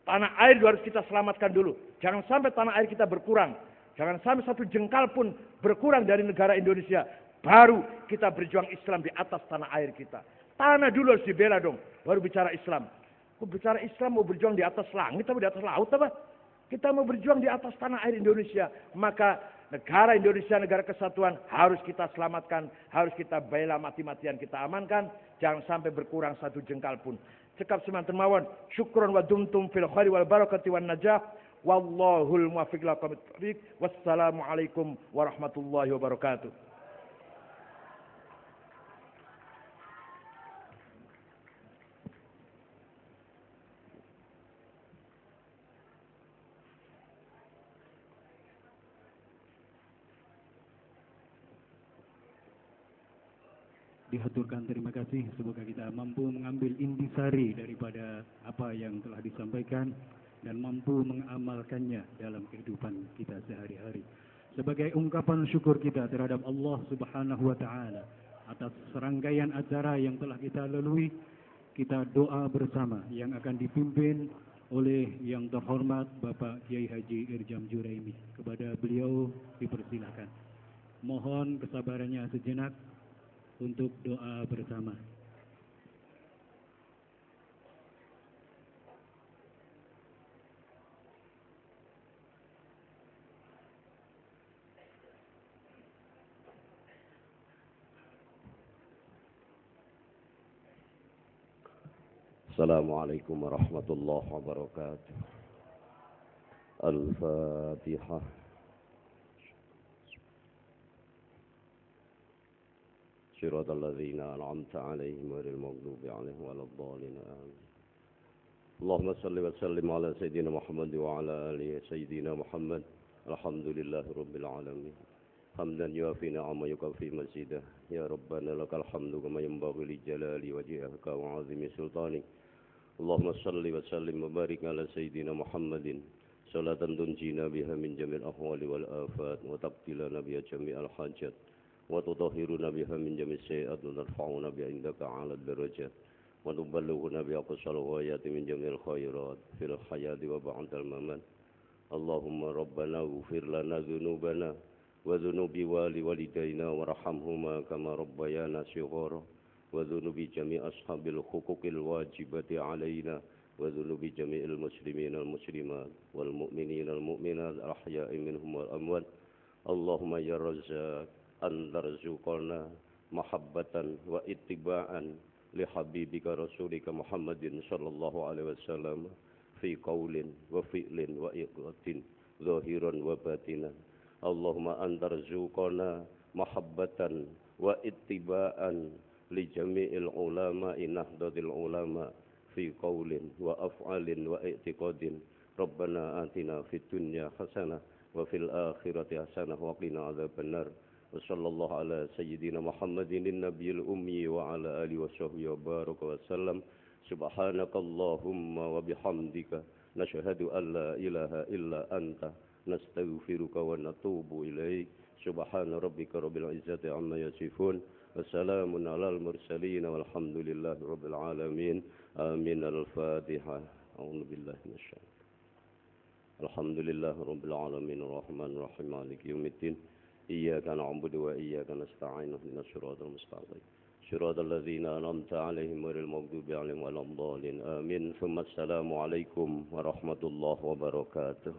Speaker 2: Tanah air harus kita selamatkan dulu. Jangan sampai tanah air kita berkurang. Jangan sampai satu jengkal pun berkurang dari negara Indonesia. Baru kita berjuang Islam di atas tanah air kita. Tanah dulu harus dibela dong. Baru bicara Islam. Kok bicara Islam mau berjuang di atas langit atau di atas laut apa? Kita mau berjuang di atas tanah air Indonesia. Maka negara Indonesia, negara kesatuan harus kita selamatkan. Harus kita bela mati-matian, kita amankan. Jangan sampai berkurang satu jengkal pun. Cekap semanten mawon. Syukron wa dumtum fil khairi wal barakati wan najah. Wallahul muwaffiq ila aqwamit thoriq. Wassalamualaikum warahmatullahi wabarakatuh.
Speaker 1: Dihaturkan terima kasih, semoga kita mampu mengambil intisari daripada apa yang telah disampaikan dan mampu mengamalkannya dalam kehidupan kita sehari-hari. Sebagai ungkapan syukur kita terhadap Allah Subhanahu wa taala atas serangkaian acara yang telah kita lalui, kita doa bersama yang akan dipimpin oleh yang terhormat Bapak Kiai Haji Irjam Juraimi. Kepada beliau dipersilakan. Mohon kesabarannya sejenak untuk doa bersama.
Speaker 3: Assalamualaikum warahmatullahi wabarakatuh. Al-Fatihah. صراط الذين أنعمت عليهم غير المغضوب عليهم ولا الضالين آمين. اللهم صل وسلم على سيدنا محمد وعلى آله سيدنا محمد. الحمد لله رب العالمين. حمدا يوافي نعمه يكفي مزيده يا ربنا لك الحمد كما ينبغي لجلال وجهك وعظيم سلطانك اللهم صل وسلم وبارك على سيدنا محمد صلاة تنجينا بها من جميع الأهوال والآفات وتقتلنا بها جميع الحاجات وتطهرنا بها من جميع السيئات وترفعنا بها عندك على الدرجات وتبلغنا بها أقصى الغايات من جميع الخيرات في الحياة وبعد الممات اللهم ربنا اغفر لنا ذنوبنا وذنوب والدينا وارحمهما كما ربيانا صغارا وذنوب جميع أصحاب الحقوق الواجبة علينا وذنوب جميع المسلمين المسلمات والمؤمنين المؤمنات الأحياء منهم والأموات اللهم يا رزاق أن ترزقنا محبة واتباعا لحبيبك رسولك محمد صلى الله عليه وسلم في قول وفعل وإقرار ظاهرا وباطنا اللهم أن ترزقنا محبة واتباعا لجميع العلماء نهضة العلماء في قول وأفعال واعتقاد ربنا آتنا في الدنيا حسنة وفي الآخرة حسنة وقنا عذاب النار وصلى الله على سيدنا محمد النبي الأمي وعلى آله وصحبه وبارك وسلم سبحانك اللهم وبحمدك نشهد أن لا إله إلا أنت نستغفرك ونتوب إليك سبحان ربك رب العزة عما يصفون وسلام على المرسلين والحمد لله رب العالمين آمين الفاتحة أعوذ بالله من الشيطان الحمد لله رب العالمين الرحمن الرحيم مالك يوم الدين إياك نعبد وإياك نستعين اهدنا الصراط المستقيم صراط الذين أنعمت عليهم غير المغضوب عليهم ولا الضالين آمين ثم السلام عليكم ورحمة الله وبركاته.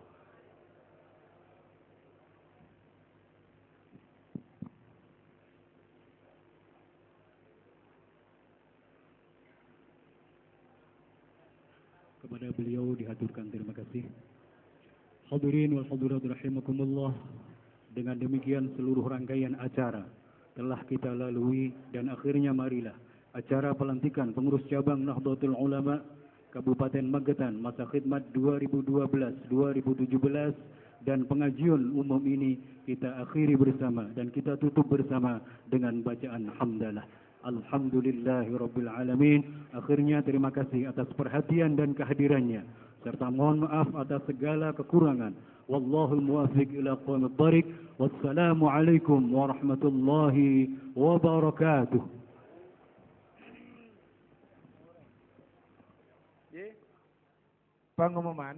Speaker 1: Kepada beliau dihaturkan terima kasih. Hadirin wal hadirat rahimakumullah. Dengan demikian seluruh rangkaian acara telah kita lalui dan akhirnya marilah acara pelantikan pengurus cabang Nahdlatul Ulama Kabupaten Magetan masa khidmat 2012-2017 dan pengajian umum ini kita akhiri bersama dan kita tutup bersama dengan bacaan hamdalah. Alhamdulillahirabbil alamin. Akhirnya terima kasih atas perhatian dan kehadirannya serta mohon maaf atas segala kekurangan. Wallahul muwaffiq ila aqwamit thariq. Wassalamu alaikum warahmatullahi wabarakatuh.
Speaker 4: Pengumuman